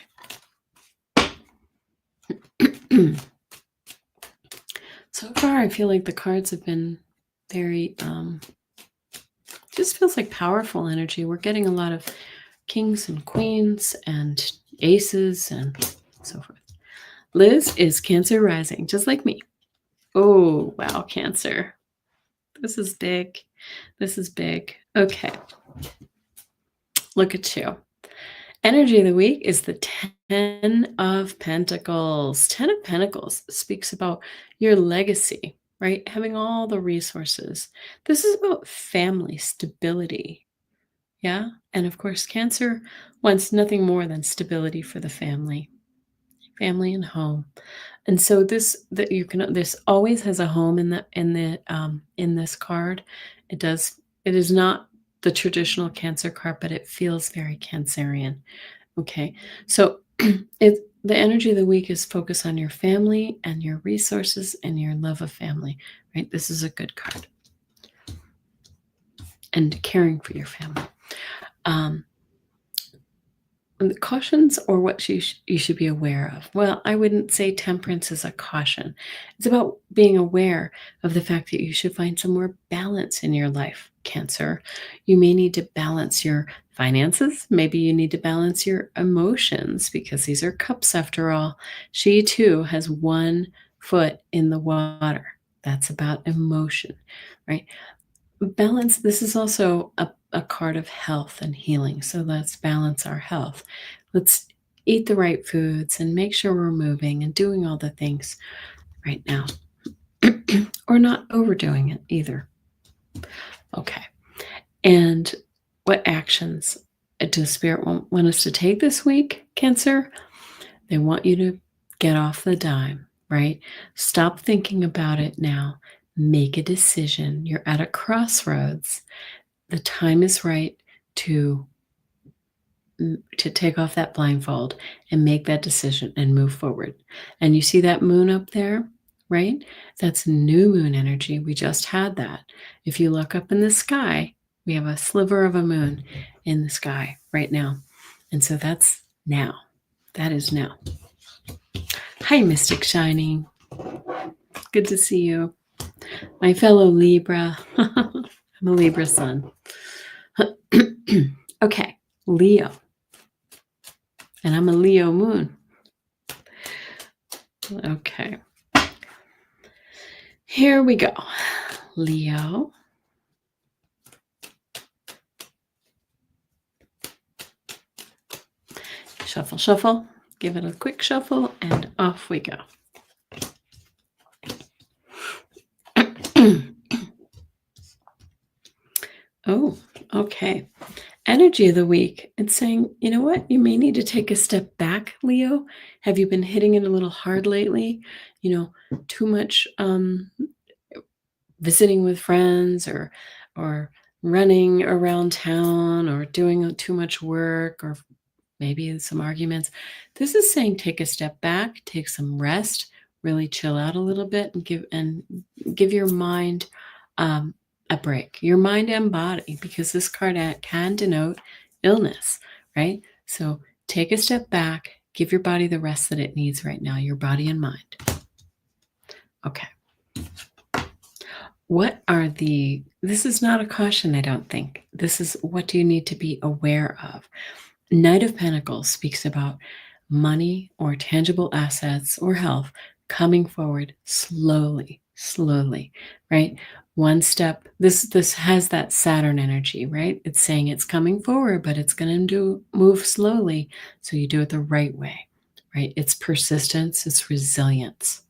So far, I feel like the cards have been very, just feels like powerful energy. We're getting a lot of kings and queens and aces and so forth. Liz is Cancer rising, just like me. Oh, wow, Cancer. This is big. This is big. Okay. Look at you. Energy of the week is the 10 of Pentacles. 10 of Pentacles speaks about your legacy, right? Having all the resources. This is about family stability. Yeah. And of course, Cancer wants nothing more than stability for the family and home. And so this always has a home in this card. It is not the traditional Cancer card, but it feels very Cancerian. Okay. So the energy of the week is focus on your family and your resources and your love of family, right? This is a good card. And caring for your family. The cautions or what you should be aware of. Well, I wouldn't say temperance is a caution. It's about being aware of the fact that you should find some more balance in your life, Cancer. You may need to balance your finances. Maybe you need to balance your emotions because these are cups after all. She too has one foot in the water. That's about emotion, right? Balance, this is also a card of health and healing. So let's balance our health. Let's eat the right foods and make sure we're moving and doing all the things right now. Or not overdoing it either. Okay. And what actions does Spirit want us to take this week, Cancer? They want you to get off the dime, right? Stop thinking about it now. Make a decision. You're at a crossroads. The time is right to take off that blindfold and make that decision and move forward. And you see that moon up there, right? That's new moon energy. We just had that. If you look up in the sky, we have a sliver of a moon in the sky right now. And so that's now. That is now. Hi, Mystic Shining. Good to see you. My fellow Libra. I'm a Libra sun. Okay, Leo. And I'm a Leo moon. Okay. Here we go. Leo. Shuffle, shuffle. Give it a quick shuffle and off we go. Oh, okay. Energy of the week. It's saying, you know what? You may need to take a step back, Leo. Have you been hitting it a little hard lately? You know, too much visiting with friends or running around town or doing too much work or maybe some arguments. This is saying take a step back, take some rest, really chill out a little bit and give your mind a break, your mind and body, because this card can denote illness, right? So take a step back, give your body the rest that it needs right now, your body and mind. Okay. This is not a caution, I don't think. This is what do you need to be aware of. Knight of Pentacles speaks about money or tangible assets or health coming forward slowly, slowly, right? One step. This has that Saturn energy, right? It's saying it's coming forward, but it's going to move slowly, so you do it the right way, right? It's persistence, it's resilience.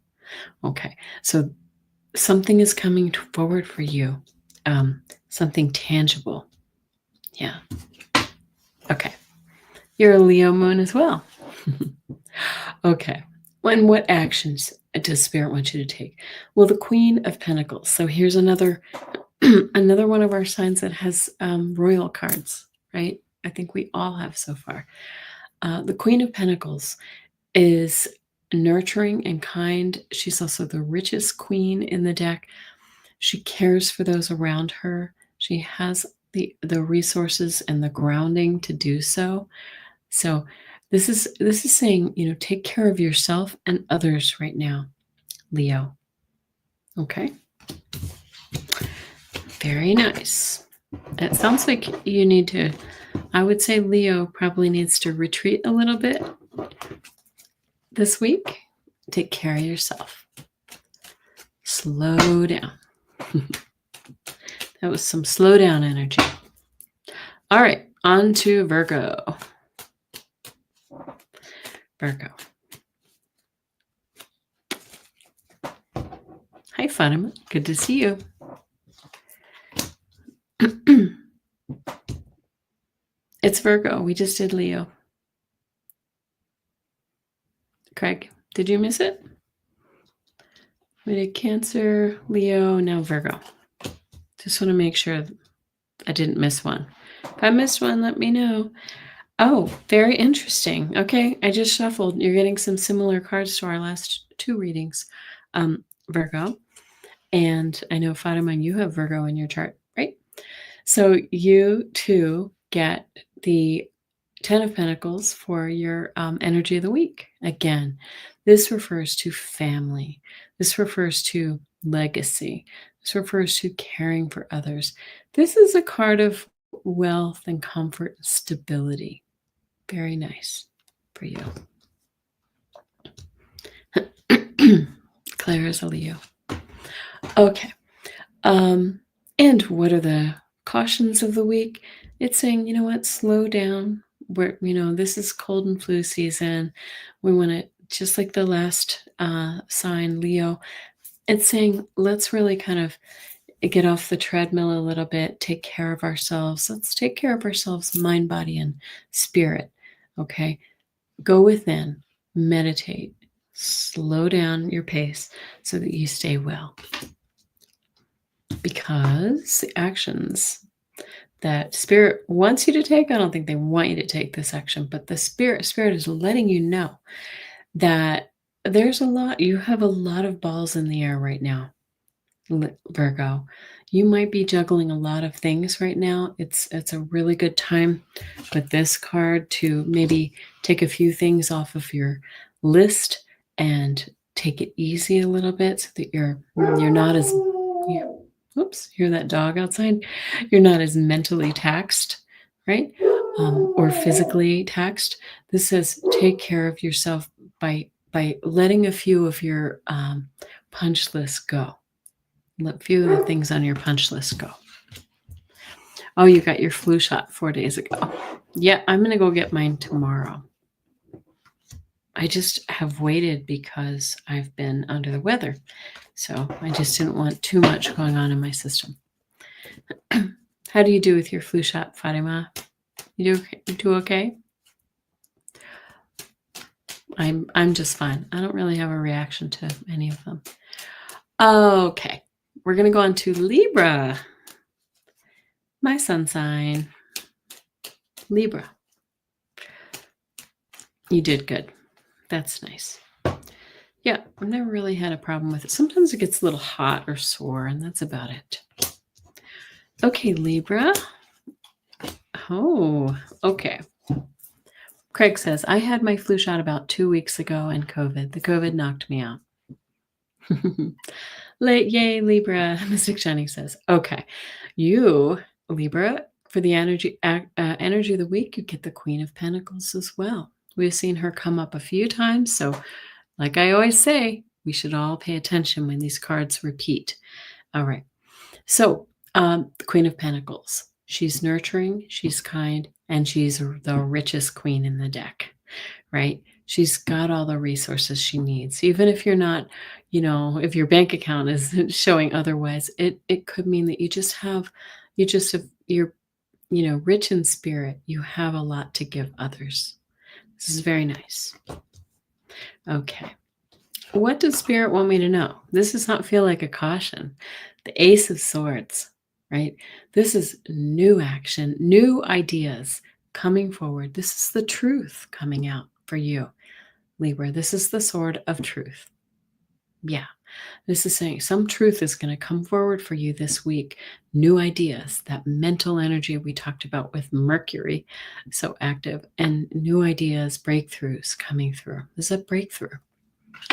Okay, so something is coming forward for you, something tangible. Yeah. Okay. You're a Leo moon as well. Okay. And what actions does Spirit want you to take? Well, the Queen of Pentacles. So here's another another one of our signs that has royal cards, right? I think we all have so far. The Queen of Pentacles is nurturing and kind. She's also the richest queen in the deck. She cares for those around her. She has the resources and the grounding to do so. So this is saying, take care of yourself and others right now, Leo. Okay. Very nice. It sounds like you need to, I would say Leo probably needs to retreat a little bit this week. Take care of yourself. Slow down. That was some slow down energy. All right, on to Virgo. Virgo. Hi, Fatima. Good to see you. It's Virgo. We just did Leo. Craig, did you miss it? We did Cancer, Leo, now Virgo. Just want to make sure I didn't miss one. If I missed one, let me know. Oh, very interesting. Okay, I just shuffled. You're getting some similar cards to our last two readings, Virgo. And I know, Fatima, you have Virgo in your chart, right? So you too get the 10 of Pentacles for your energy of the week. Again, this refers to family. This refers to legacy. This refers to caring for others. This is a card of wealth and comfort and stability. Very nice for you. Claire is a Leo. Okay. And what are the cautions of the week? It's saying, you know what, slow down. This is cold and flu season. We want to, just like the last sign, Leo, it's saying, let's really kind of get off the treadmill a little bit, take care of ourselves. Let's take care of ourselves, mind, body, and spirit. Okay. Go within, meditate, slow down your pace so that you stay well. Because the actions that Spirit wants you to take, I don't think they want you to take this action, but the Spirit is letting you know that there's you have a lot of balls in the air right now, Virgo. You might be juggling a lot of things right now. It's a really good time with this card to maybe take a few things off of your list and take it easy a little bit so that you're not as oops, hear that dog outside? You're not as mentally taxed, right? Or physically taxed. This says take care of yourself by letting a few of your punch list go. Let a few of the things on your punch list go. Oh, you got your flu shot 4 days ago. Yeah, I'm going to go get mine tomorrow. I just have waited because I've been under the weather. So I just didn't want too much going on in my system. How do you do with your flu shot, Fatima? You do okay? I'm just fine. I don't really have a reaction to any of them. Okay, we're going to go on to Libra. My sun sign, Libra. You did good. That's nice. Yeah, I've never really had a problem with it. Sometimes it gets a little hot or sore, and that's about it. Okay, Libra. Oh, okay. Craig says, I had my flu shot about 2 weeks ago and COVID. The COVID knocked me out. Yay, Libra. Mystic Shiny says, okay. You, Libra, for the energy of the week, you get the Queen of Pentacles as well. We've seen her come up a few times. So like I always say, We should all pay attention when these cards repeat. All right. So, the Queen of Pentacles. She's nurturing, she's kind, and she's the richest queen in the deck, right? She's got all the resources she needs. Even if you're not, if your bank account is showing otherwise, it could mean that you're, rich in spirit. You have a lot to give others. This is very nice. Okay. What does Spirit want me to know? This does not feel like a caution. The Ace of Swords, right? This is new action, new ideas coming forward. This is the truth coming out for you, Libra. This is the sword of truth. Yeah. This is saying some truth is going to come forward for you this week. New ideas, that mental energy we talked about with Mercury, so active, and new ideas, breakthroughs coming through. This is a breakthrough.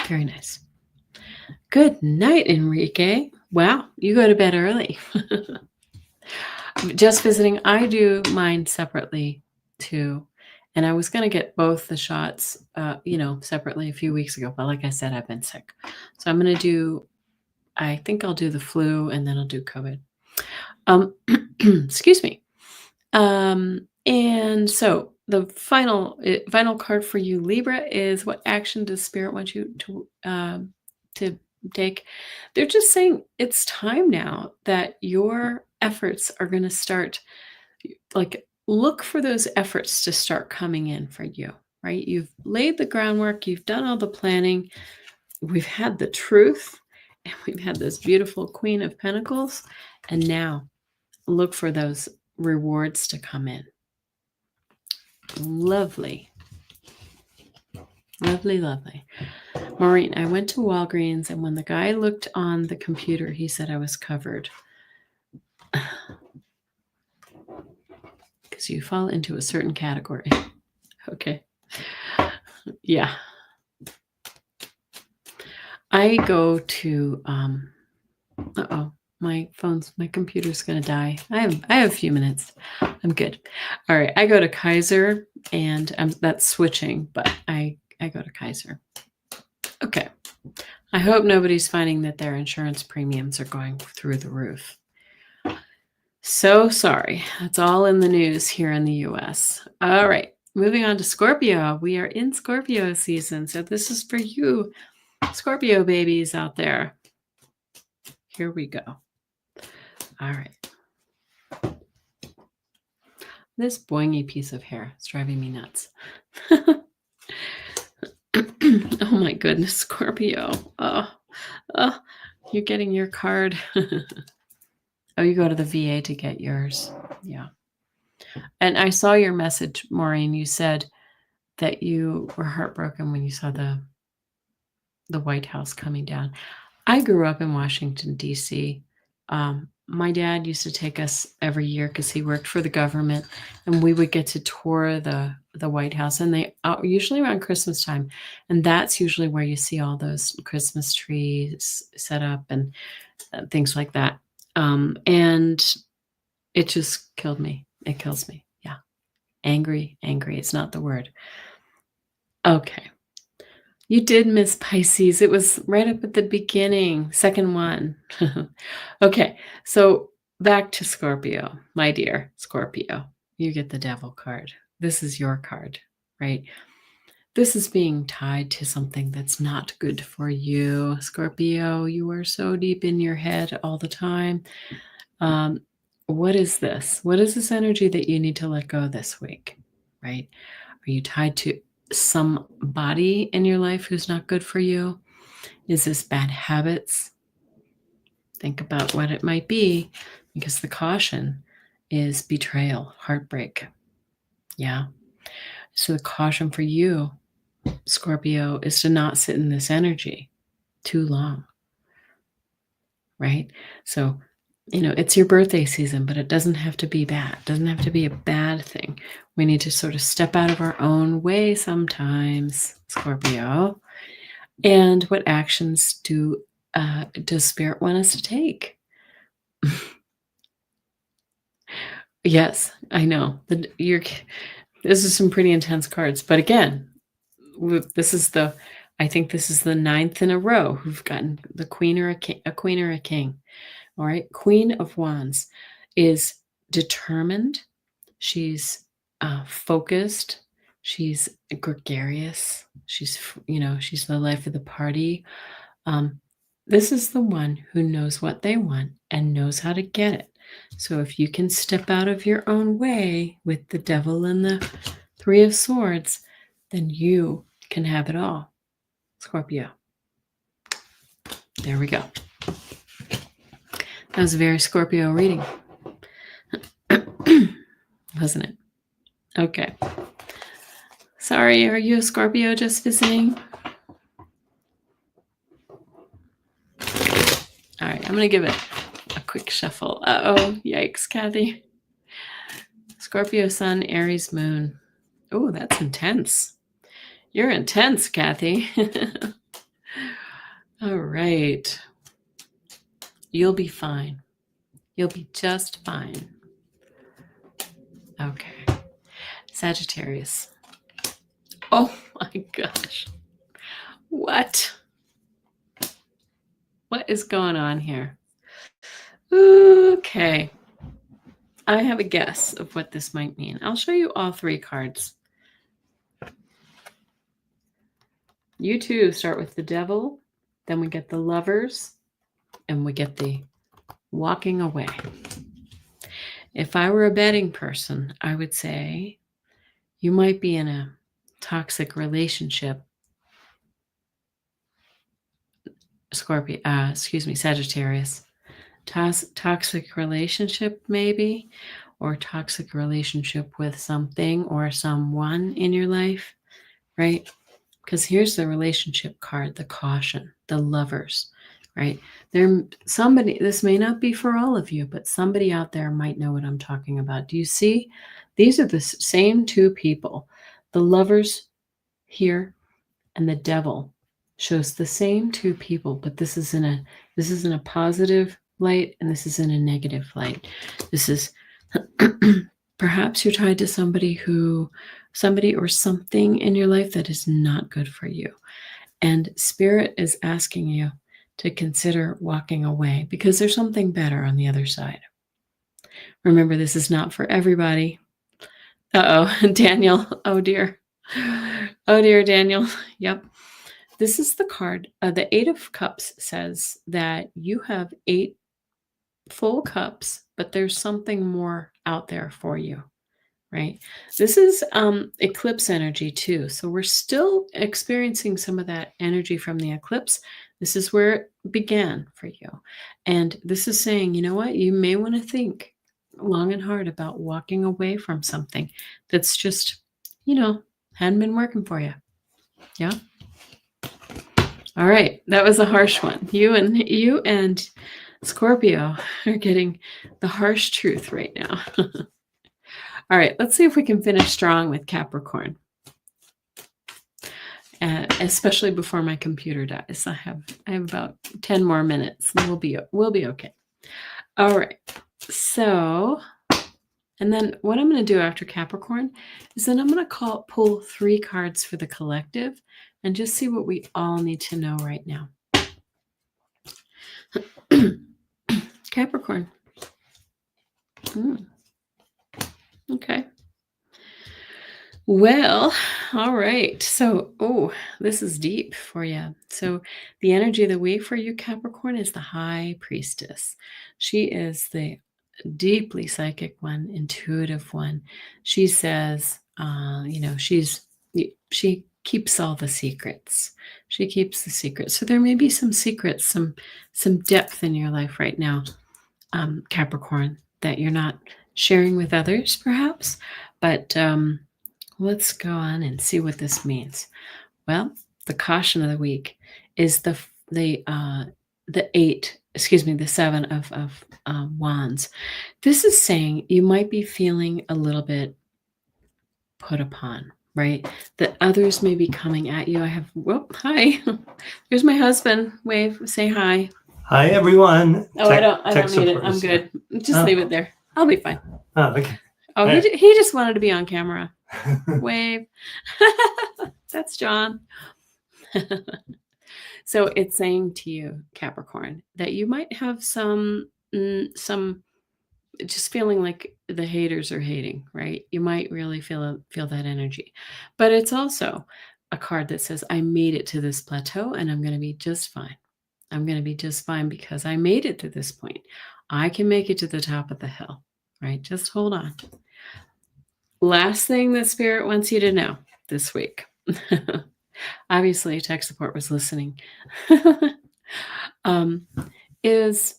Very nice. Good night, Enrique. Wow, you go to bed early. Just visiting. I do mine separately too. And I was going to get both the shots, separately a few weeks ago. But like I said, I've been sick. So I'm going to I think I'll do the flu and then I'll do COVID. Excuse me. And so the final card for you, Libra, is what action does Spirit want you to take? They're just saying it's time now that your efforts are going to start, like, look for those efforts to start coming in for you, right? You've laid the groundwork, you've done all the planning, we've had the truth, and we've had this beautiful Queen of Pentacles, and now look for those rewards to come in. Lovely. Lovely, lovely. Maureen, I went to Walgreens, and when the guy looked on the computer, he said I was covered. Because you fall into a certain category. Okay. Yeah. I go to, my computer's going to die. I have a few minutes. I'm good. All right. I go to Kaiser, and that's switching, but I go to Kaiser. Okay. I hope nobody's finding that their insurance premiums are going through the roof. So sorry. That's all in the news here in the US. All right. Moving on to Scorpio. We are in Scorpio season. So this is for you, Scorpio babies out there. Here we go. All right. This boingy piece of hair is driving me nuts. Oh my goodness, Scorpio. Oh, you're getting your card. Oh, you go to the VA to get yours. Yeah. And I saw your message, Maureen. You said that you were heartbroken when you saw the White House coming down. I grew up in Washington, D.C. My dad used to take us every year because he worked for the government, and we would get to tour the White House, and they usually around Christmas time, and that's usually where you see all those Christmas trees set up and things like that. And it just killed me. It kills me. Yeah. Angry. It's not the word. Okay. You did miss Pisces. It was right up at the beginning, second one. Okay, so back to Scorpio, my dear Scorpio. You get the Devil card. This is your card, right? This is being tied to something that's not good for you, Scorpio. You are so deep in your head all the time. What is this? What is this energy that you need to let go this week, right? Are you tied to somebody in your life who's not good for you? Is this bad habits? Think about what it might be, because the caution is betrayal, heartbreak. Yeah. So the caution for you, Scorpio, is to not sit in this energy too long, right? So, it's your birthday season, but it doesn't have to be bad. It doesn't have to be a bad thing. We need to sort of step out of our own way sometimes, Scorpio. And what actions does Spirit want us to take? Yes, I know. This is some pretty intense cards. But again, this is the I think this is the 9th in a row who've gotten the queen or a queen or a king. All right. Queen of Wands is determined. She's focused. She's gregarious. She's, she's the life of the party. This is the one who knows what they want and knows how to get it. So if you can step out of your own way with the Devil and the 3 of Swords, then you can have it all. Scorpio. There we go. That was a very Scorpio reading. Wasn't it? Okay. Sorry, are you a Scorpio just visiting? All right, I'm going to give it a quick shuffle. Uh-oh, yikes, Kathy. Scorpio Sun, Aries Moon. Oh, that's intense. You're intense, Kathy. All right. You'll be fine. You'll be just fine. Okay. Sagittarius. Oh my gosh. What? What is going on here? Okay. I have a guess of what this might mean. I'll show you all 3 cards. You too start with the Devil, then we get the Lovers, and we get the Walking Away. If I were a betting person, I would say you might be in a toxic relationship. Sagittarius. Toxic relationship, maybe, or toxic relationship with something or someone in your life, right? Because here's the relationship card, the Caution, the Lovers, right? This may not be for all of you, but somebody out there might know what I'm talking about. Do you see? These are the same 2 people. The Lovers here and the Devil shows the same 2 people, but this is in a positive light and this is in a negative light. This is perhaps you're tied to somebody or something in your life that is not good for you. And Spirit is asking you to consider walking away because there's something better on the other side. Remember, this is not for everybody. Uh-oh, Daniel. Oh, dear. Oh, dear, Daniel. Yep. This is the card. The 8 of Cups says that you have 8 full cups, but there's something more out there for you, right? This is eclipse energy too. So we're still experiencing some of that energy from the eclipse. This is where it began for you. And this is saying, you know what? You may want to think long and hard about walking away from something that's just, hadn't been working for you. Yeah. All right. That was a harsh one. You and Scorpio are getting the harsh truth right now. All right, let's see if we can finish strong with Capricorn, especially before my computer dies. I have about 10 more minutes, and we'll be okay. All right, so, and then what I'm going to do after Capricorn is then I'm going to pull 3 cards for the collective and just see what we all need to know right now. Capricorn. Okay. Well, all right. So, this is deep for you. So the energy of the week for you, Capricorn, is the High Priestess. She is the deeply psychic one, intuitive one. She says, she keeps all the secrets. She keeps the secrets. So there may be some secrets, some depth in your life right now, Capricorn, that you're not sharing with others, perhaps. But let's go on and see what this means. Well, the caution of the week is the 7 of wands. This is saying you might be feeling a little bit put upon, right? That others may be coming at you. Hi. There's my husband. Wave, say hi. Hi, everyone. Oh, I don't need it. I'm good. Just leave it there. I'll be fine. Oh, okay. Oh, he just wanted to be on camera. Wave. That's John. So it's saying to you, Capricorn, that you might have some just feeling like the haters are hating, right? You might really feel that energy. But it's also a card that says, I made it to this plateau and I'm going to be just fine. I'm going to be just fine because I made it to this point. I can make it to the top of the hill, right? Just hold on. Last thing that Spirit wants you to know this week. Obviously, tech support was listening. um, is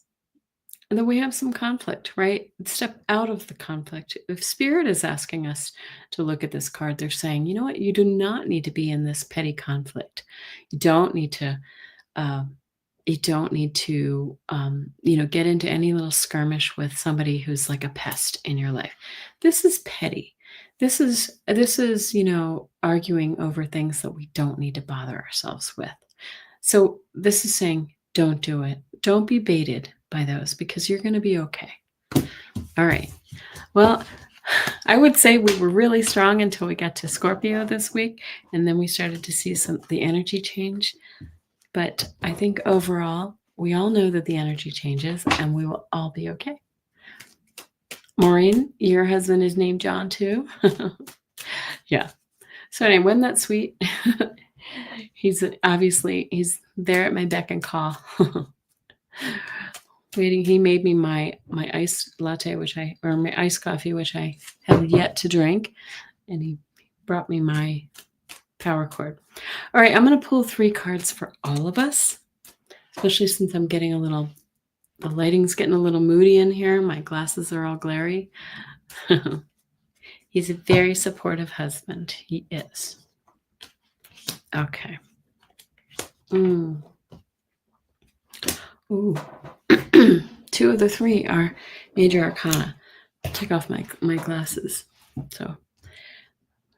that we have some conflict, right? Step out of the conflict. If Spirit is asking us to look at this card, they're saying, you know what? You do not need to be in this petty conflict. You don't need to. You don't need to, get into any little skirmish with somebody who's like a pest in your life. This is petty. This is arguing over things that we don't need to bother ourselves with. So this is saying, don't do it. Don't be baited by those because you're going to be okay. All right. Well, I would say we were really strong until we got to Scorpio this week, and then we started to see the energy change. But I think overall, we all know that the energy changes and we will all be okay. Maureen, your husband is named John too? Yeah. So anyway, wasn't that sweet? He's there at my beck and call. Waiting. He made me my iced latte, or my iced coffee, which I have yet to drink. And he brought me my power cord. All right, I'm going to pull 3 cards for all of us, especially since I'm getting the lighting's getting a little moody in here. My glasses are all glary. He's a very supportive husband. He is. Okay. Ooh. 2 of the 3 are major arcana. Take off my glasses so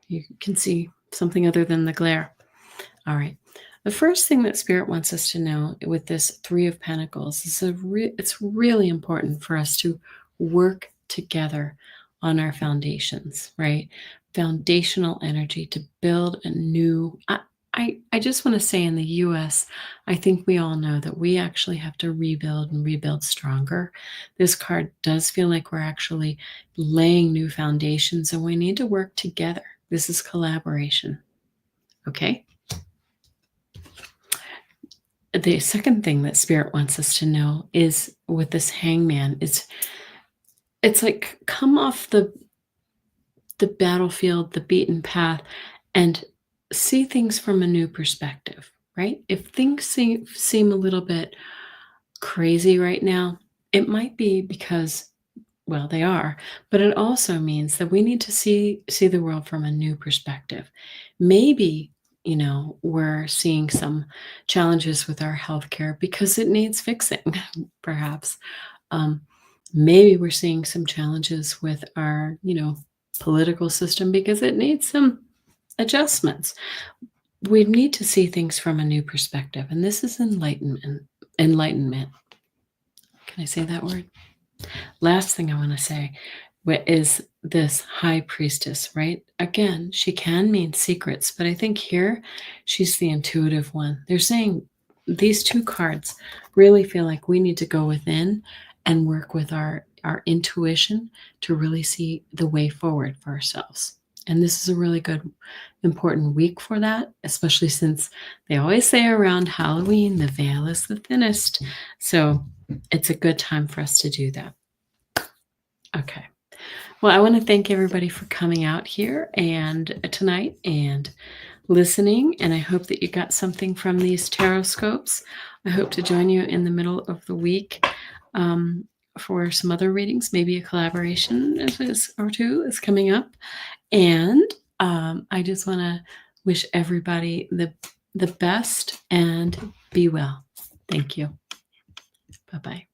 you can see something other than the glare. All right. The first thing that Spirit wants us to know with this 3 of Pentacles is it's really important for us to work together on our foundations, right? Foundational energy to build a new. I just want to say in the US, I think we all know that we actually have to rebuild and rebuild stronger. This card does feel like we're actually laying new foundations and we need to work together. This is collaboration. Okay? The second thing that Spirit wants us to know is with this Hangman, it's like come off the battlefield, the beaten path, and see things from a new perspective, right? If things seem a little bit crazy right now, it might be because, well, they are, but it also means that we need to see the world from a new perspective. Maybe, we're seeing some challenges with our healthcare because it needs fixing, perhaps. Maybe we're seeing some challenges with our, political system because it needs some adjustments. We need to see things from a new perspective, and this is enlightenment. Can I say that word? Last thing I want to say is this High Priestess, right? Again, she can mean secrets, but I think here she's the intuitive one. They're saying these 2 cards really feel like we need to go within and work with our intuition to really see the way forward for ourselves. And this is a really good, important week for that, especially since they always say around Halloween, the veil is the thinnest. So it's a good time for us to do that. Okay. Well, I want to thank everybody for coming out here and tonight and listening. And I hope that you got something from these TarotScopes. I hope to join you in the middle of the week for some other readings. Maybe a collaboration or 2 is coming up. And I just want to wish everybody the best and be well. Thank you. Bye-bye.